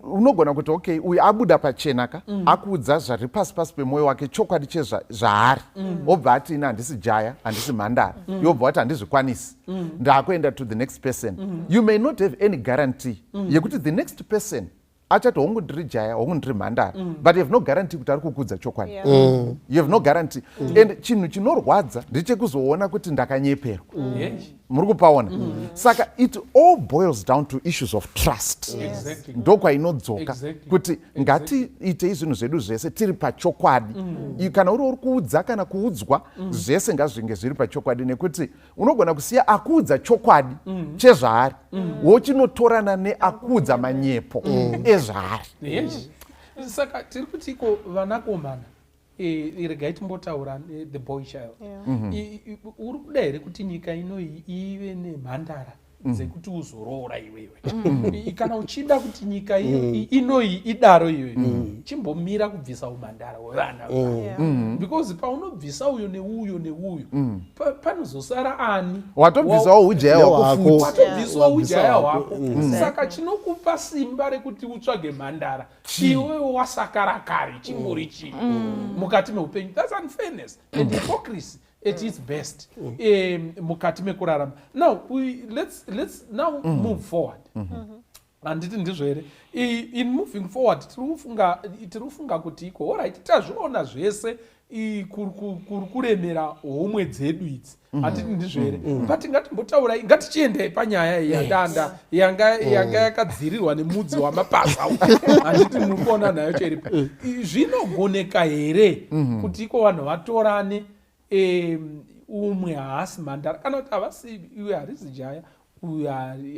unogona kuti okay, uyu abuda pachenaka akuudza zvari pasi pasi pemwoyo wake chokwadi chezvaari, obva ati ina handisi jaya, handisi mhandara, yobva wati handizvikwanisi, ndakuenda to the next person. You may not have any guarantee yekuti the next person achati hongu ndiri jaya, hongu ndiri mhandara, but you have no guarantee kuti ari kukudza chokwadi. You have no guarantee. And chinhu chinorwadza ndechekuzoona kuti ndakanyeperwa. Muri kupaona? Saka it all boils down to issues of trust. Ndokwainodzoka kuti ngatiitei zvinhu zvedu zvese tiri pachokwadi. Kana uri kuudza kana kuudzwa zvese ngazvinge zviri pachokwadi, nekuti unogona kusiya akuudza chokwadi chezvaari wochinotorana neakuudza manyepo ezvaari. Saka tiri kuti iko vanakomana regai timbotaura the boy child, uri kuda here kuti nyika inoi ive nemhandara dzekuti uzoroora iwewe? Kana uchida kuti nyika inoi idaro iwewe, chimbomira kubvisa umhandara wevana, because paunobvisa uyo neuyo neuyo panozosara ani watobvisawo ujaya wako, watobvisawo ujaya hwako. Saka chinokupa simba rekuti utsvage mhandara iwe wasakara kare chimbori chii mukati meupenyu. That's unfairness and hypocrisy at its best mukati mekurarama. Now let's now move forward. Handiti ndizvo here, in moving forward tiri kufunga kuti iko alright, tazviona zvese kuri kuremera homwe dzedu idzi, handiti ndizvo here, but ngatimbotaurai, ngatichiendai panyaya yadanda yanga yakadzirirwa nemudzi wamapaza. Handiti muri kuona nayo cheripa. Zvinogoneka here kuti iko vanhu vatorane, umwe haasi mhandara, kana kuti havasi iwe harisi jaya uyu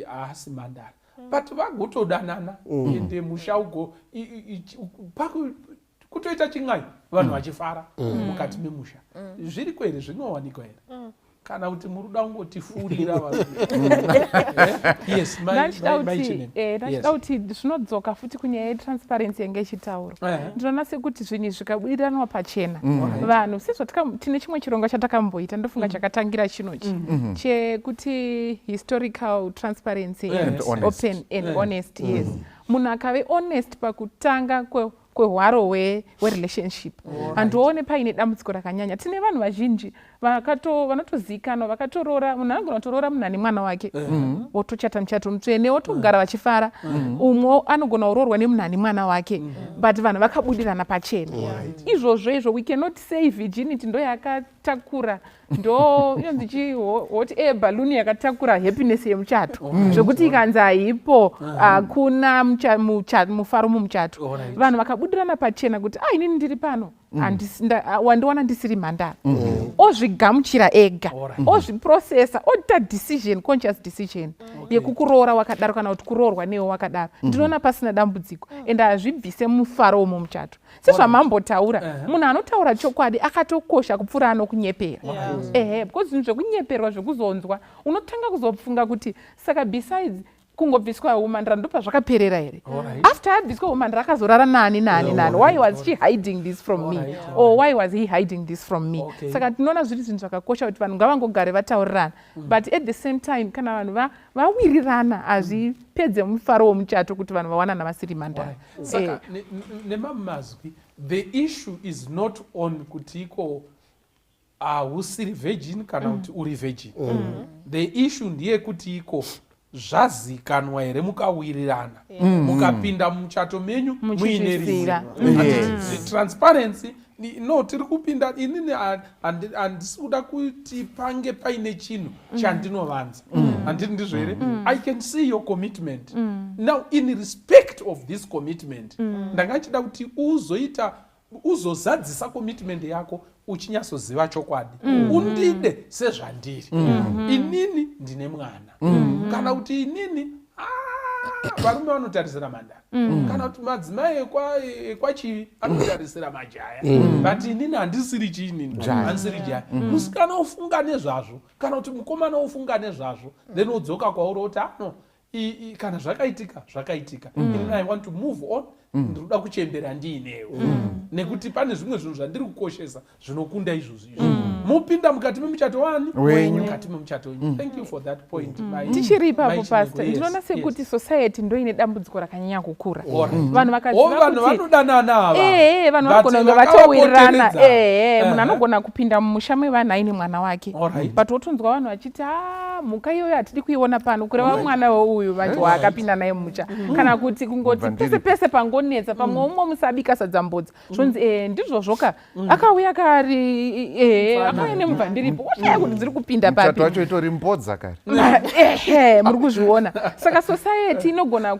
haasi mhandara, but vagotodanana ende musha ugo kutoita chin'ai vanhu vachifara mukati memusha. Zviri kwere zvinowanikwa here? Kana kuti muri kuda kungotifurira vanhu? Yes, ndachida kuti zvinodzoka futi kunyaya yetransparency yange ichitaurwa. Ndinoona sekuti zvinhu zvikabudiranwa pachena vanhu sezvo tine chimwe chirongo chatakamboita ndofunga chakatangira chinochi chekuti historical transparency and open and honest. Yes, munhu akave honest pakutanga kwehwaro hwerelationship, handione paine dambudziko rakanyanya. Tine vanhu vazhinji vanotozikana vakatorora, munhu anogona kutorora munhani mwana wake votochata muchato mutsvene votogara vachifara. Umwe anogona kuroorwa nemunhani mwana wake but vanhu vakabudirana pachena. Izvozvo we cannot say virginity ndo yakatakura ndo inonzi hoti balloon yakatakura happiness yemuchato zvokuti ikanzi haipo hakuna mufaro mumuchato. Vanhu vakabudirana pachena kuti inini ndiri pano wandiwana ndisiri mhandara, ozvigamuchira ega, ozviprocessa, oita decision, conscious decision yekukuroora wakadaro kana kuti kuroorwa newe wakadaro. Ndinoona pasina dambudziko ende hazvibvise mufaro womumuchato. Sezvamambotaura, munhu anotaura chokwadi akatokosha kupfuura anokunyepera. Because zvinhu zvekunyeperwa zvekuzonzwa unotanga kuzofunga kuti saka besides kungobviswa umhandara ndo pazvakaperera here. After abviswa umhandara akazorara nani. Why was she hiding this from me? Or why was he hiding this from me? Saka tinoona zviri zvinhu zvakakosha kuti vanhu ngavangogare vataurirana. But at the same time kana vanhu vawirirana hazvipedze mufaro womuchato kuti vanhu vawanana vasiri mhandara. Saka nemamazwi the issue is not on kuti iko usiri virgin kana kuti uri virgin. The issue ndiye kuti iko zvazikanwa here mukawirirana mukapinda muchato menyu muine rizira. Transparency no tiri kupinda inini handisi kuda kuti pange paine chinhu chandinovanza. Handiti ndizvo here? I can see your commitment. Now in respect of this commitment ndanga chida kuti uzozadzisa commitment yako uchinyatsoziva chokwadi. Undide sezvandiri. Inini ndine mwana. Kana kuti inini varume vanotarisira mhandara. Kana kuti madzimai ekwachivi anotarisira majaya. But inini handisiri chiinini, handisiri jaya. Musikana ofunga nezvazvo kana kuti mukomana ofunga nezvazvo then odzoka kwauri oti kana zvakaitika. I want to move on. Ndinoda kuchembera ndiinewo nekuti pane zvimwe zvinhu zvandiri kukoshesa zvinokunda izvozvo. Mupinda mukati memuchato wenyu, mukati memuchato wenyu. Thank you for that point. Tichiri ipapo pastor, ndinoona sekuti society ndo ine dambudziko rakanyanya kukura. Vanhu vakaziva kuti vanodanana ava. Vanhu vanogona kunge vatowirirana. Munhu anogona kupinda mumusha mevanhu aine mwana wake. But wotonzwa vanhu vachiti mhuka iyoyo hatidi kuiona pano kureva mwana uyu vanti waakapinda naye mumucha. Kana kuti kungoti pese pangonetsa pamwe umwe musabika sadzambodza. Zvonzi ndizvozvoka akauya kari akauya nemubvandiripo washaya kuti dziri kupinda papi. Muchato wacho itori mbodza kare. Muri kuzviona. Saka society inogona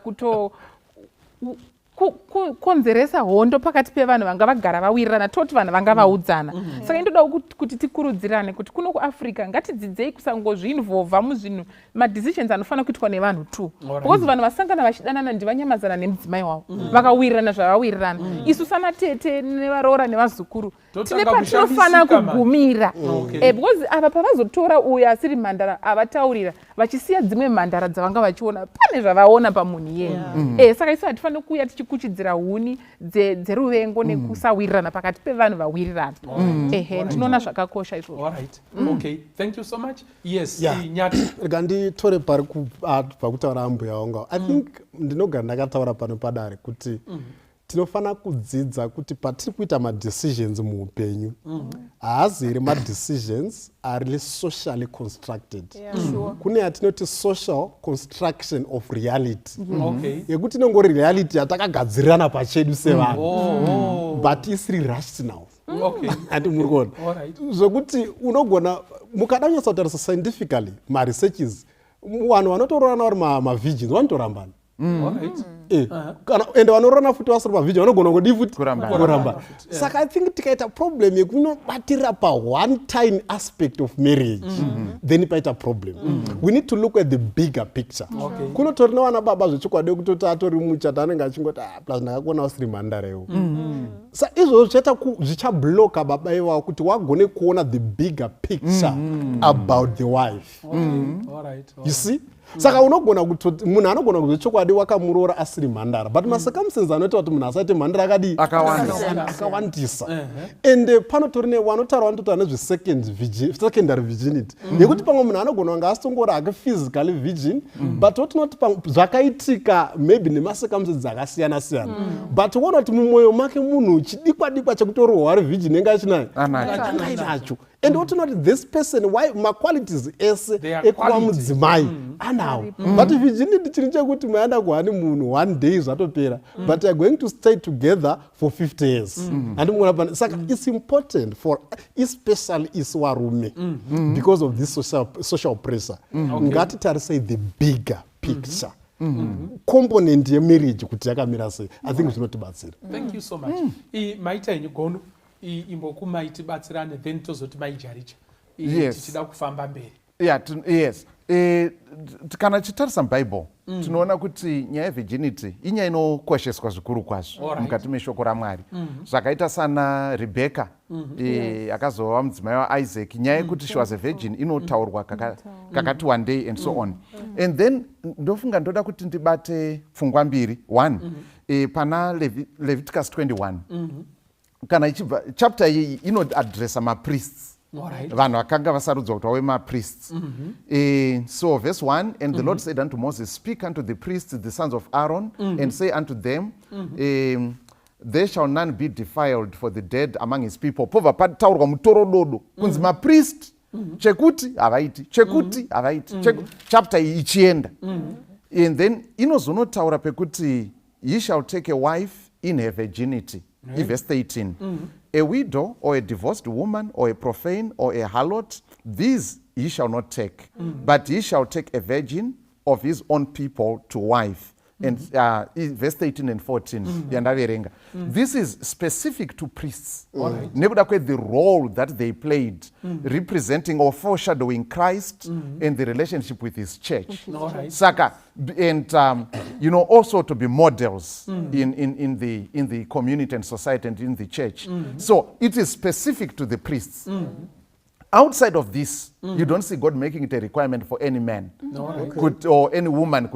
konzeresa hondo pakati pevanhu vanga vagara vawirirana toti vanhu vanga vaudzana. Saka indoda kuti tikurudzirane kuti kuno kuAfrica ngatidzidzei kusangozviinvolva muzvinhu madecisions anofanira kuitwa nevanhu tu. Because vanhu vasangana vachidanana ndivanyamazana nemudzimai wavo vakawirirana zvavawirirana. Isu sanatete nevaroora nevazukuru tine patinofanira kugumira. Because ava pavazotora uyo asiri mhandara avataurira vachisiya dzimwe mhandara dzavanga vachiona pane zvavaona pamunhu iyeye. Saka isu hatifanira kuuya tichikuchidzira huni dzeruvengo nekusawirirana pakati pevanhu vawirirana. Ndinoona zvakakosha izvozvo. Alright. Okay. Thank you so much. Yes. Nyati. Nganditore pari pakutaura ambuya wangu. I think ndinogara ndakataura pano padare kuti tinofana kudzidza kuti patiri kuita madecisions muupenyu haaziri madecisions are socially constructed. Kune yatinoti social construction of reality. Yekuti inongori reality yatakagadzirirana pachedu sevanhu but isiri rushed now. Ati muri kuona zvokuti unogona mukadanyatsa kutarisa scientifically maresearches vanhu vanotororana vari mavirgins vanotorambana. Ende vanorona futi vasiri mavhiji vanogona kudi futi kuramba. Saka I think tikaita problem yekunobatira pa one time aspect of marriage then paita problem. We need to look at the bigger picture. Kunotori nevana baba zvechokwadi kutoti atori muchato anenge achingoti plus ndakakuona usiri mhandara iwo. Sa izvozvo zvichaita zvichabloka baba ivavo kuti wagone kuona the bigger picture about the wife. You see? Saka unogona kuti munhu anogona kuzochokwadi wakamuroora asiri mhandara but macircumstances anoita kuti munhu asaite mhandara akawandisa. Ende panotori nevanotaura vanotaura nezvesecondary virginity yekuti pamwe munhu anogona kunge asitongori ake physically virgin but wotinoti zvakaitika maybe nemacircumstances akasiyana siyana but uona kuti mumwoyo make munhu chidikwa dikwa chekutori hwari virgin enga achinayo anacho and otonoti this person why maqualities ese ekuva mudzimai anawo but virginity chiri chekuti maenda kuhani munhu 1 day zvatopera but you're going to stay together for 50 years andimugona saka it's important for especially isu varume because of this social pressure ngatitarisei the bigger picture component yemarriage kuti yakamira sei. I think zvinotibatsira. Thank you so much. Maita henyu gono imbokumai tibatsirane then tozoti maijaricha tichida kufamba mberi. Yes. Kana tichitarisa muBhayibheri tinoona kuti nyaya yevirginity inyaya inokosheswa zvikuru kwazvo mukati meshoko raMwari. Zvakaita sana Rebecca akazova mudzimai waIsaac, nyaya yekuti she was a virgin inotaurwa kakati one day and so on. And then ndofunga ndoda kuti ndibate pfungwa mbiri. One, pana Leviticus 21 kana ichibva chapter iyi inoadressa mapriests. Vanhu vakanga vasarudzwa kuti vave mapriests. So verse 1, and the Lord said unto Moses, speak unto the priests, the sons of Aaron, and say unto them, there shall none be defiled for the dead among his people. Pova pataurwa mutoro dodo kunzi mapriest chekuti havaiti chekuti havaiti chapter iyi ichienda. And then inozonotaura pekuti ye shall take a wife in her virginity. Verse 18. A widow or a divorced woman or a profane or a harlot, these ye shall not take, but ye shall take a virgin of his own people to wife. And verse 13 and 14. This is specific to priests. Nekuda kwe the role that they played, representing or foreshadowing Christ and the relationship with his church. Saka, and also to be models in the community and society and in the church. So it is specific to the priests. Outside of this, you don't see God making it a requirement for any man or any woman.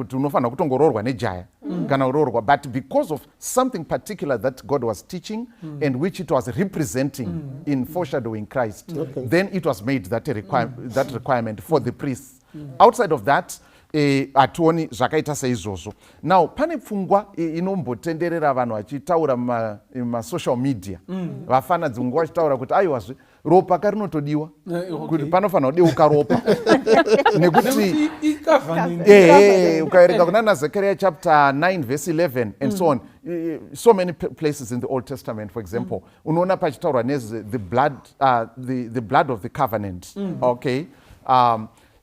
But because of something particular that God was teaching and which it was representing in foreshadowing Christ, then it was made that requirement for the priests. Outside of that, hatuoni zvakaita seizvozvo. Now pane pfungwa inombotenderera vanhu vachitaura masocial media. Vafana dzimwe nguva vachitaura kuti aiwazve ropa karinotodiwa kuti panofanira kudeuka ropa nekuti ukaverenga kuna Zechariah chapter 9 verse 11 and so on, so many places in the Old Testament, for example, unoona pachitaurwa the blood of the covenant.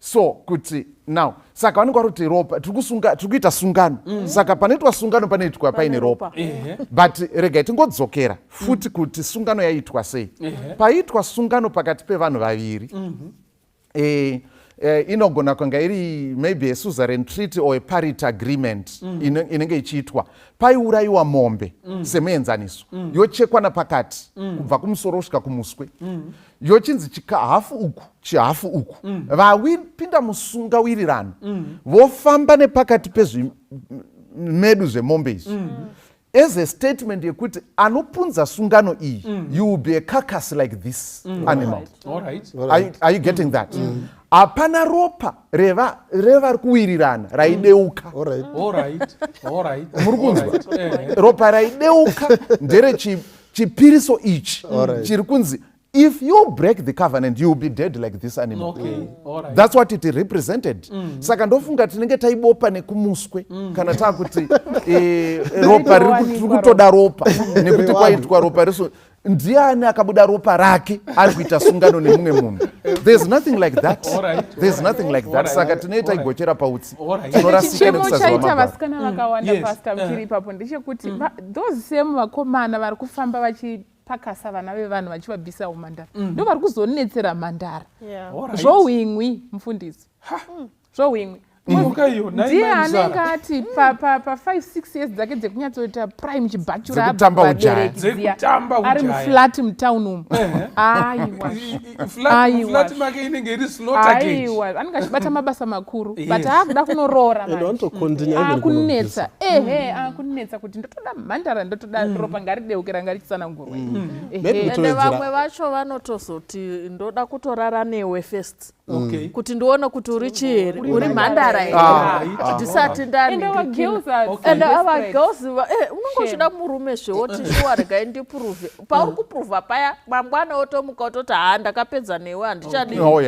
So kuti now saka vanenge vari kuti ropa tirikuita sungano, saka panoitwa sungano panoitwa paine ropa. But regai tingodzokera futi kuti sungano yaitwa sei. Paitwa sungano pakati pevanhu vaviri, inogona kunga iri maybe a suzerain treaty or a parity agreement inenge ichiitwa. Paiurayiwa mombe semuenzaniso, yochekwa napakati kubva kumusoro kusvika kumuswe, yochinzi hafu uku chihafu uku, vapinda musungawirirano vofamba nepakati pezvimedu zvemombe izvi as a statement yekuti anopunza sungano iyi, you will be a carcass like this animal. Are you getting that? Hapana ropa revari kuwirirana raideuka. Muri kunzwa? Ropa raideuka ndere chipiriso ichi chiri kunzi, if you break the covenant, you will be dead like this animal. That's what it represented. Saka ndofunga tinenge taibopa nekumuswe kana takuti ropa riri kutoda ropa nekuti kwaitwa ropa riso ndiani akabuda ropa rake ari kuita sungano nemumwe munhu. There's nothing like that. There's nothing like that. Saka tinoita igochera pautsi tinorasika nekusachaita vasikana vakawanda pastor uchiri ipapo ndechekuti those same vakomana vari kufamba vachipakasa vana vevanhu vachivabvisa umandara ndo vari kuzonetsera Mhandara. Zvohwimwi mufundisi, zvohwimwi ndiye anenge ati pa5-6 years dzake dzekunyatsota prime chibhachura ari muflat mutown umu. Aiwa anenge achibata mabasa makuru but aakuda kunoroora akunetsa akunetsa kuti ndotoda Mhandara, ndotoda ropa ngarideukira ngarichisanangurwa. Ende vamwe vacho vanotozoti ndoda kutorara newe first kuti ndione kuti uri chiri uri mhandara here ndisati ndaningira and our girls unongochida murume zvewoti shuwa regai ndipuruve pauri kupuruva paya mangwana otomuka ototi ndakapedza newe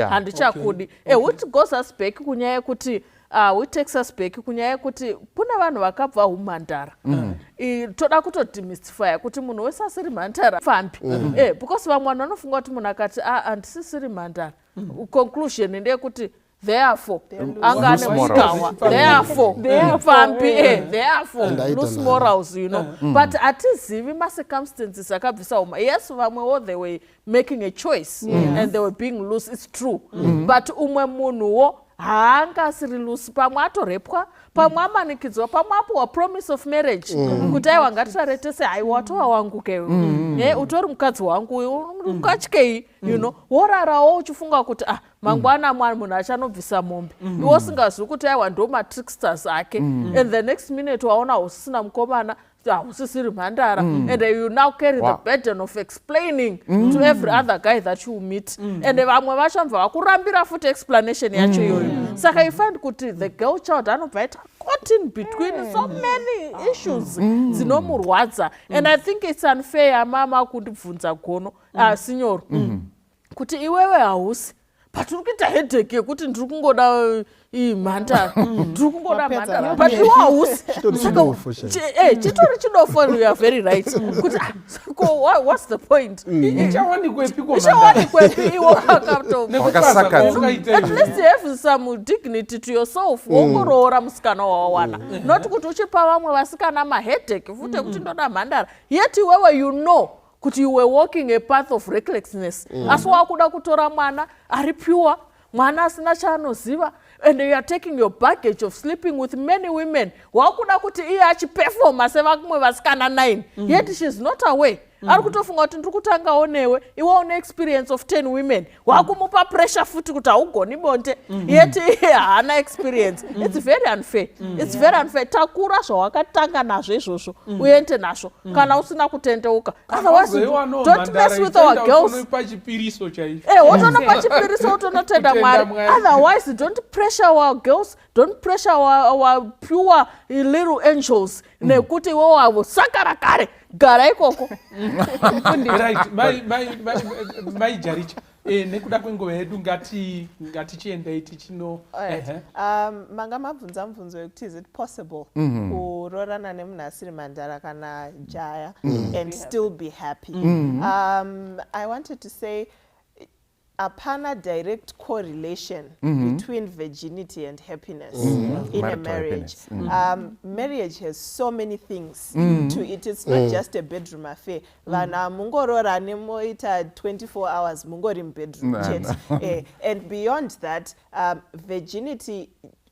handichakudi which goes us back kunyaya yekuti we takes us back kunyaya yekuti kune vanhu vakabva Mhandara toda kutodemystifya kuti munhu wese asiri mhandara fambi because vamwe vanhu vanofunga kuti munhu akati handisisiri mhandara conclusion ndeyekuti therefore angane muskawa therefore fambi therefore loose morals you know but hatizivi macircumstances akabvisa uma yes vamwewo they were making a choice and they were being loose, it's true but umwe munhuwo haanga asiri loose pamwe atorepwa pamwe amanikidzwa pamwe apiwa promise of marriage kuti aiwa ngatisaretese haiwatova wangu kewe utori mukadzi wangu ungatyei you know worarawo uchifunga kuti mangwana munhu achanobvisa mombe iwo singazivi kuti aiwa ndo matricksters ake and the next minute waona usisina mukomana usisiri mhandara and you now carry the burden of explaining to every other guy that you meet and vamwe vacho mva vakurambira futi explanation yacho iyoyo saka you find kuti the girl child anobva aita caught in between so many issues dzinomurwadza and I think it's unfair amama kundibvunza gono signor kuti iwewe hausi but uri kuita headache yekuti ndiri kungoda mhandara ndiri kungoda mhandara but iwe hausi chitori chidofo you are very right kuti what's the point ichawanikwepi iwo at least you have some dignity to yourself wongoroora musikana wawawana not kuti uchipa vamwe vasikana maheadache futi kuti ndoda mhandara yet iwewe you know kuti you were walking a path of recklessness asi wakuda kutora mwana ari pure mwana asina chaanoziva and you are taking your baggage of sleeping with many women wakuda kuti iye achiperforma sevamwe vasikana 9 yet she is not aware ari kutofunga kuti ndiri kutangawo newe iwe une experience of 10 women wakumupa pressure futi kuti haugoni bonde yet iye haana experience it's very unfair it's very unfair takura zvawakatanga nazvo izvozvo uende nazvo kana usina kutendeuka otherwise don't mess with our girls wotonopa chipiriso wotonotenda mwari otherwise don't pressure our girls don't pressure our pure little angels nekuti iwe wavo sakara kare gara ikoko maijaricha nekuda kwenguva yedu ngatichiendei tichino manga mabvunza mubvunzo wekuti is it possible kurorana nemunhu asiri mhandara kana jaya and still be happy I wanted to say apana direct correlation between virginity and happiness in a marriage. Marriage has so many things to it. It's not just a bedroom affair. Vana mungorora nemoita 24 hours mungori bedroom and beyond that, virginity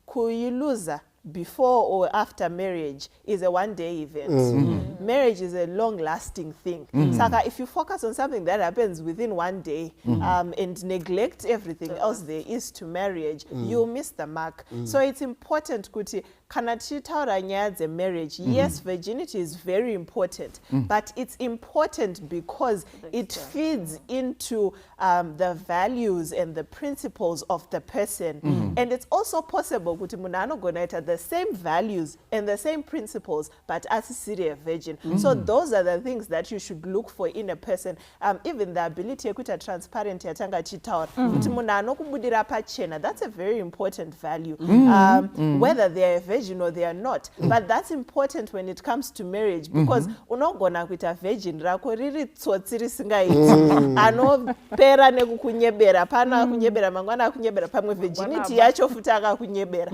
kuyiluza before or after marriage is a one-day event. Marriage is a long-lasting thing. Saka, if you focus on something that happens within one day and neglect everything else there is to marriage, you'll miss the mark. So it's important kuti kana tichitaura nyaya dzemarriage, yes, virginity is very important, but it's important because it feeds into the values and the principles of the person. And it's also possible kuti munhu anogona ita the same values and the same principles, but asisiri a virgin. So those are the things that you should look for in a person. Even the ability yekuita transparent yatanga chitaura kuti munhu anokubudira pachena, that's a very important value. Whether they are a virgin or they are not, but that's important when it comes to marriage, because unogona kuita virgin rako riri tsotsi risingaiti anopera nekukunyebera pana kunyebera mangwana akunyebera pamwe virginity yacho futi akakunyebera.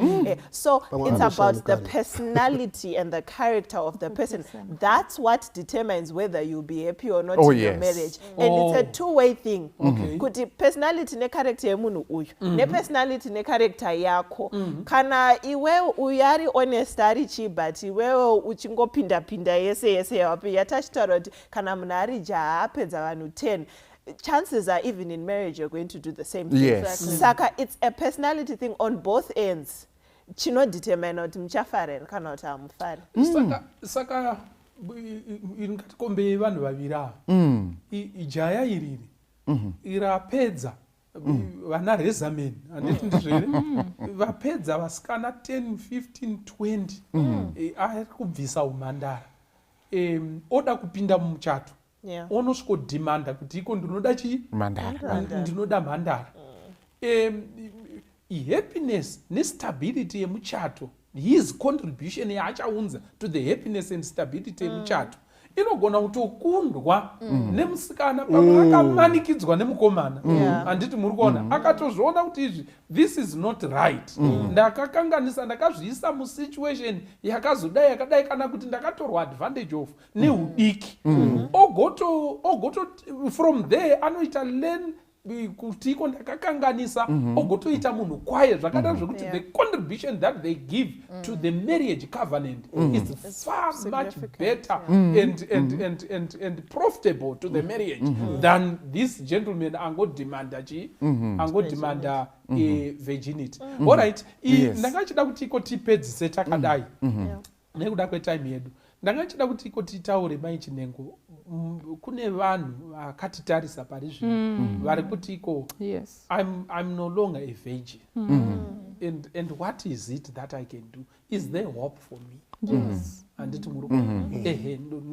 So it's about the personality and the character of the person. That's what determines whether you'll be happy or not in your marriage. And it's a two-way thing. Kuti personality ne character yemunhu uyu ne personality ne character yako. Kana iwe uyari honest ari chi, but iwewe uchingopinda pinda yese yapi yatachitaura kuti kana munhu ari jaha apedza vanhu 10, chances are even in marriage you're going to do the same thing. Exactly. Saka it's a personality thing on both ends. Chino determine kuti muchafara kana kuti hamufari. Saka ngatikombe vanhu vaviri ava ijaya iriri irapedza vana rezamen handiti ndizvere vapedza vasikana 10 15 20 ari kubvisa umhandara oda kupinda mumuchato onosvikodhimanda kuti iko ndinoda chii ndinoda mhandara happiness nestability yemuchato his contribution yaachaunza to the happiness and stability yemuchato inogona kutokundwa nemusikana pamwe akamanikidzwa nemukomana handiti muri kuona akatozviona kuti izvi this is not right ndakakanganisa ndakazviisa musituation yakazodai yakadai kana kuti ndakatorwa advantage of neudiki ogoto from there anoita learn kuti iko ndakakanganisa ogotoita munhu kwaye zvakadaro zvekuti the contribution that they give to the marriage covenant is far much better and profitable to the marriage than this gentleman angodimanda angodimanda virginity. Alright, ndangachida kuti iko tipedzise takadai nekuda kwetime yedu. Ndangachida kuti iko titaure Mai Chinhengo kune vanhu vakatitarisa pari zvino vari kuti iko I'm no longer a virgin and what is it that I can do? Is there hope for me? Handiti muri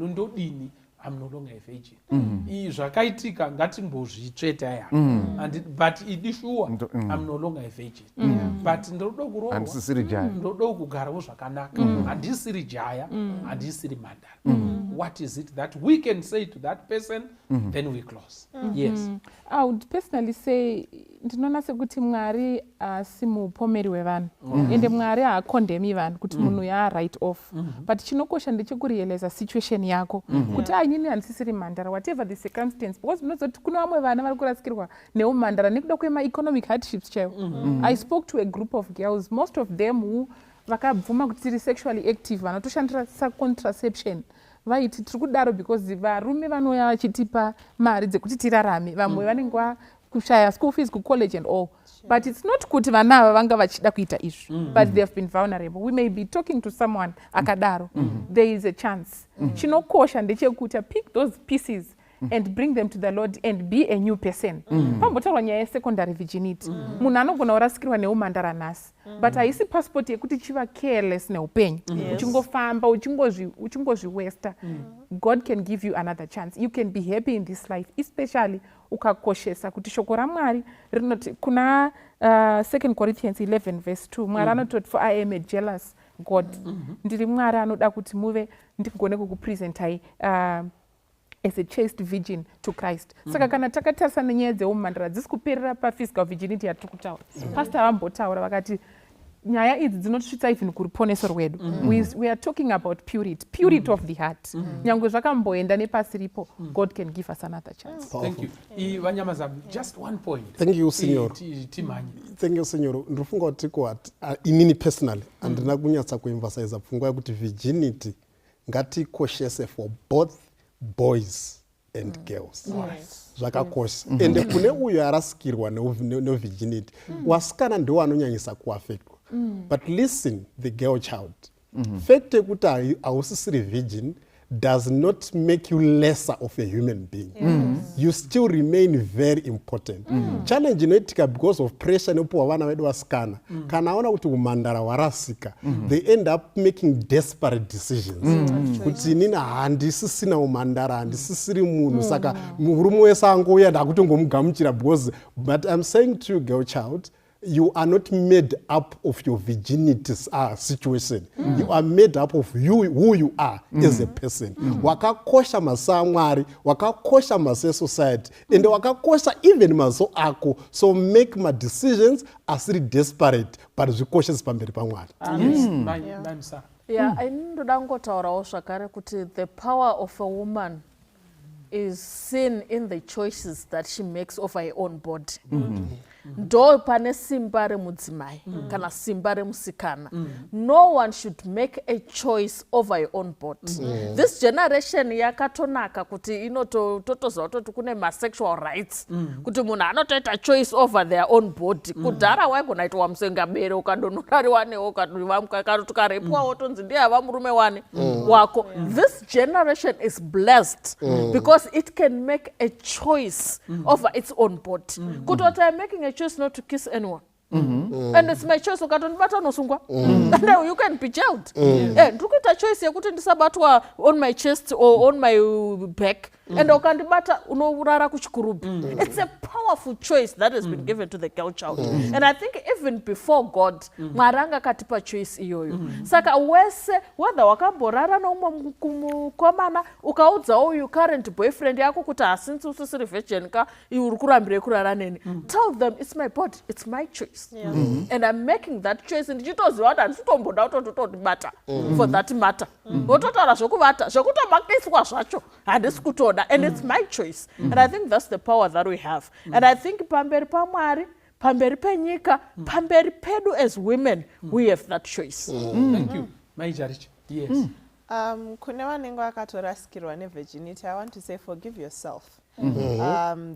ndodini I'm no longer a virgin. Zvakaitika ngatimbozvitsveta ya but idi sure I'm no longer a virgin. But ndoda kurohwa ndoda kugarawo zvakanaka handisiri jaya handisiri mhandara. What is it that we can say to that person? Then we close. Yes. I would personally say ndinoona sekuti Mwari asi mupomeri wevanhu ende Mwari haakondemi vanhu kuti munhu right off but chinokosha ndechekurealiza situation yako kuti inini handisisiri mhandara whatever the circumstance because munozoti kuna vamwe vana vari kurasikirwa neumhandara nekuda kwema-economic hardships chaiwo. I spoke to a group of girls, most of them who vakabvuma kuti tiri sexually active vanotoshandisa contraception vaiti tiri kudaro because varume vanouya vachitipa mari dzekuti tirarame vamwe vanenge kushaya school fees kucollege and all but it's not kuti vana ava vanga vachida kuita izvi but they have been vulnerable. We may be talking to someone akadaro there is a chance. Chinokosha ndechekuti pick those pieces and bring them to the Lord and be a new person. Pambotaurwa nyaya yesecondary virginity munhu anogona kurasikirwa neumhandara nhasi but haisi passport yekuti chiva careless neupenyu uchingofamba uchingozviwesta. God can give you another chance. You can be happy in this life, especially ukakoshesa kuti shoko raMwari rinoti kuna 2 Corinthians 11 verse 2 Mwari anototi for I am a jealous God. Ndiri Mwari anoda kuti muve ndigone kukupresentai as a chaste virgin to Christ. Saka kana takatarisa nenyaya dzeumhandara dzisi kuperera paphysical virginity yatiri kutaura. Pastor vambotaura vakati nyaya idzi dzinotisvitsa even kuruponeso rwedu. We are talking about purity of the heart. Nyangwe zvakamboenda nepasi ripo, God can give us another chance. Thank you. Vanyamazana, just one point. Thank you, Signor. Thank you, Signor. Ndofunga kuti kwati inini personally andina kunyatsa kuemphasize pfungwa yekuti virginity ngatikoshese for both boys and girls. Zvakakosha. Ende kune uyo arasikirwa nevirginity wasikana ndiwo anonyanyisa kuafectwa. But listen, the girl child, fact yekuti hausisiri virgin does not make you lesser of a human being. You still remain very important. Challenge inoitika because of pressure inopuwa vana vedu vasikana kana aona kuti umhandara warasika they end up making desperate decisions kuti inini handisisina umhandara handisisiri munhu saka murume wese angouya ndakutongomugamuchira because but I'm saying to you girl child, you are not made up of your virginity situation. You are made up of who you are as a person. Wakakosha masaa Mwari, wakakosha masaa society, and wakakosha even maso ako. So make my decisions asiri desperate, but zvikosha pamberi paMwari. Yes. Yeah, ndoda ngotaurawo zvakare kuti the power of a woman is seen in the choices that she makes of her own body. ndo pane simba remudzimai kana simba remusikana. No one should make a choice over your own body. This generation yakatonaka kuti inototoza kuti kune ma-sexual rights kuti munhu anotoita choice over their own body. Kudhara waigona ita wamusengabere ukandonurariwa newo tukarepwa wotonzi ndiye ava murume wane wako. This generation is blessed because it can make a choice over its own body. Kutoti I'm making a choice not to kiss anyone. And it's my choice ukatondibata unosungwa. And you can be jailed. Ndikuita choice yekuti ndisabatwa on my chest or on my back. And ukandibata unorara kuchikurubi. It's a powerful choice that has been given to the girl child. And I think even before God, Maranga katipa choice iyoyo. Saka wese whether wakamborara noumwe mukomana ukaudza uyu current boyfriend yako kuti asinzi usisiri virgin ka uri kurambire kurara neni. Tell them it's my body, it's my choice. And I'm making that choice and chitoziva kuti handisitomboda utototibata for that matter. Wototaura zvokuvata zvokutomakiswa zvacho handisi kutoda. And it's my choice. And I think that's the power that we have. And I think pamberi pamwari, pamberi penyika, pamberi pedu as women, we have that choice. Thank you. Mai Charicha. Yes. Kune vanenge vakatorasikirwa nevirginity, I want to say forgive yourself.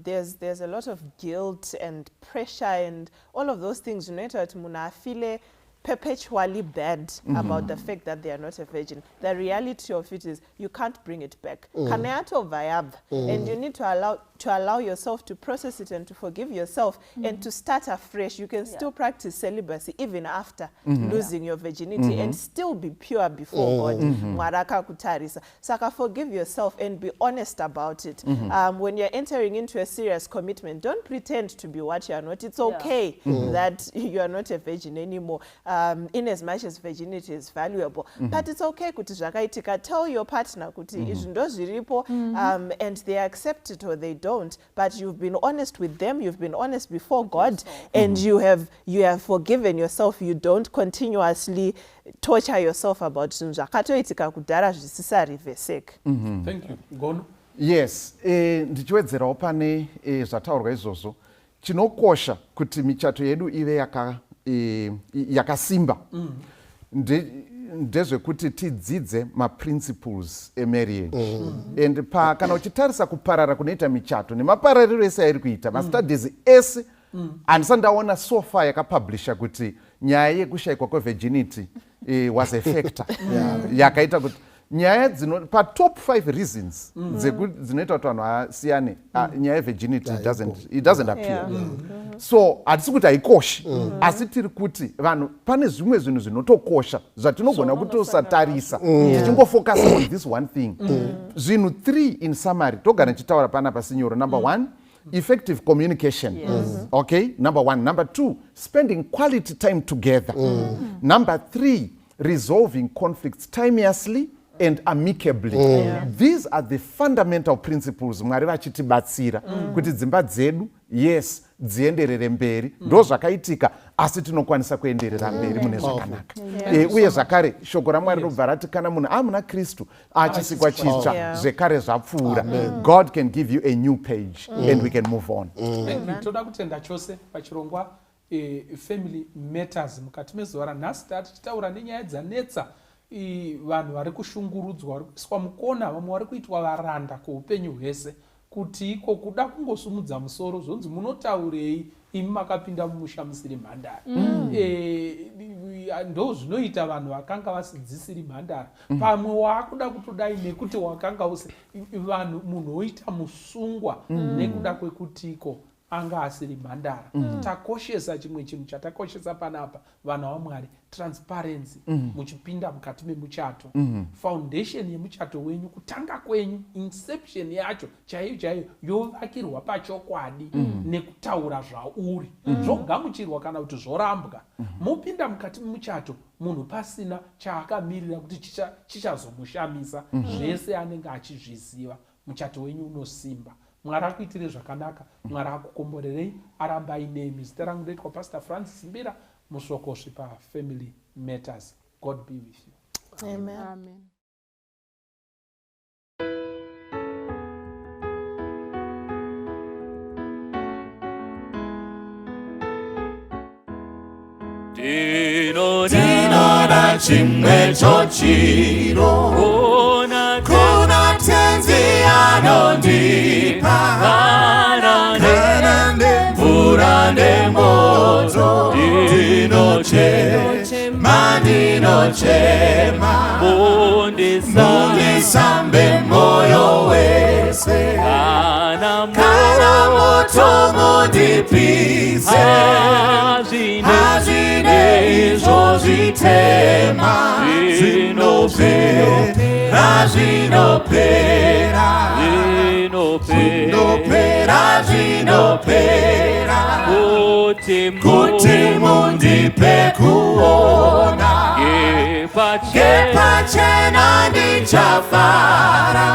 There's a lot of guilt and pressure and all of those things. Unoita kuti munhu afile perpetually bad about the fact that they are not a virgin. The reality of it is you can't bring it back. And you need to allow yourself to process it and to forgive yourself and to start afresh. You can still practice celibacy even after losing your virginity and still be pure before God. Mwaraka kutarisa. Saka forgive yourself and be honest about it. When you're entering into a serious commitment, don't pretend to be what you are not. It's okay that you are not a virgin anymore. In as much as virginity is valuable. But it's okay kuti zvakaitika. Tell your partner kuti izvi ndo zviripo and they accept it or they don't. But you've been honest with them, you've been honest before God, and you have forgiven yourself. You don't continuously torture yourself about zvinhu zvakatoitika kudhara zvisisari veseke. Thank you. Gono? Yes, ndichiwedzerawo pane zvataurwa izvozvo. Chinokosha kuti michato yedu ive yakasimba ndezvekuti tidzidze maprinciples emarriage and kana uchitarisa kuparara kunoita michato nemaparariro ese airi kuita mastudies ese handisandaona sofa yakapublisha kuti nyaya yekushayikwa kwevirginity was a factor yakaita kuti nyaya patop 5 reasons dzinoita kuti vanhu vasiyane nyaya yevirginity it doesn't appear. So hatisi kuti haikoshi asi tiri kuti vanhu pane zvimwe zvinhu zvinotokosha zvatinogona kutosatarisa tichingofocusa on this one thing. Zvinhu 3 in summary togara nichitaura panapa sinyoro. Number 1, effective communication. Okay, number 1. Number 2, spending quality time together. Number 3, resolving conflicts timeously and amicably. These are the fundamental principles Mwari vachitibatsira kuti dzimba dzedu yes dzienderere mberi. Ndo zvakaitika asi tinokwanisa kuenderera mberi mune zvakanaka. Uye zvakare shoko raMwari robva rati kana munhu amuna Kristu achisikwa chitsva zvekare zvapfuura. God can give you a new page and we can move on. Toda kutenda chose pachirongwa family matters mukati mezuva ranhasi tichitaura nenyaya dzanetsa vanhu vari kushungurudzwa vari kuiswa mukona vamwe vari kuitwa varanda kweupenyu hwese kuti iko kuda kungosumudza musoro zvonzi munotaurei imi makapinda mumusha musiri mhandara. Ndo zvinoita vanhu vakanga vasidzisiri mhandara pamwe waakuda kutodai nekuti wakanga vanhu munhu oita musungwa nekuda kwekutiko anga asiri mhandara. Takoshesa chimwe chinhu chatakoshesa panapa vanhu vaMwari, transparency muchipinda mukati memuchato. Foundation yemuchato wenyu, kutanga kwenyu, inception yacho chaiyo yovakirwa pachokwadi nekutaura zvauri zvogamuchirwa kana kuti zvorambwa. Mopinda mukati memuchato munhu pasina chaakamirira kuti chichazomushamisa zvese anenge achizviziva. Muchato wenyu unosimba. Mwari akuitire zvakanaka, Mwari akukomborerei, arambai nemi. Zita rangu ndoitwa Pastor Francis Mbira, musokosvi paFamily Matters. God be with you. Amen. Amen. Ndinoda chimwe chochiro kuna tenzi anondipa kana nemvura nemoto ndinochema mundisambe moyo wese kana moto mundipise hazvine izvo zvitema zvinopera kuti mundipe kuona ngepachena ndichafara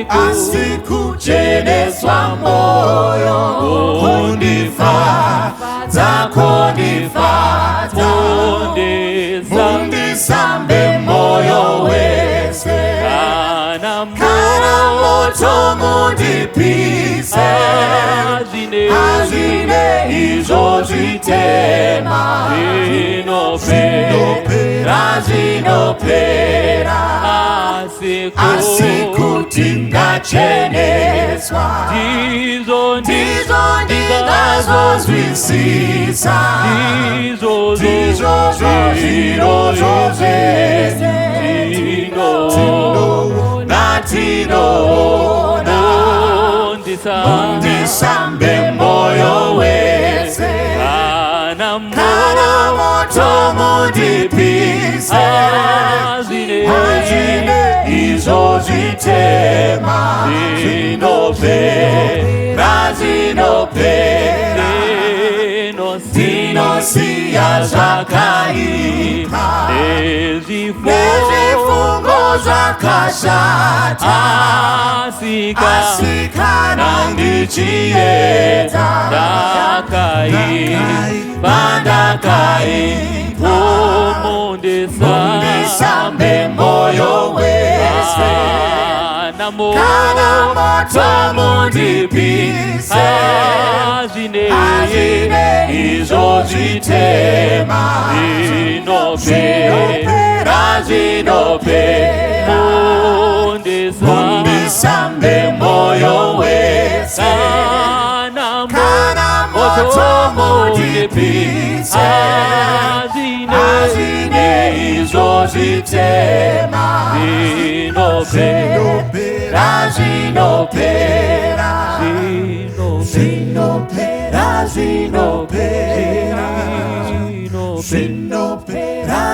asi kucheneswa moyo kundifadza mundisambe moyo wese kana moto mundipise hazvine izvo zvitema zvinopera asi kuti ndacheneswa ndizvo ndingazozwisisa ndizvozvo zvirozvo zvese tinoona mundisambe moyo wese kana moto mundipise hazvine izvo zvitema zvinopera ndinosiya zvakaipa nezvifungo zvakashata asi kana ndichiedza ndakaipa mundisambe moyo wese kana moto mundipise hazvine izvo zvitema zvinopera mundisambe moyo wese kana moto mundipise hazvine izvo zvitema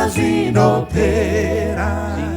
zvinopera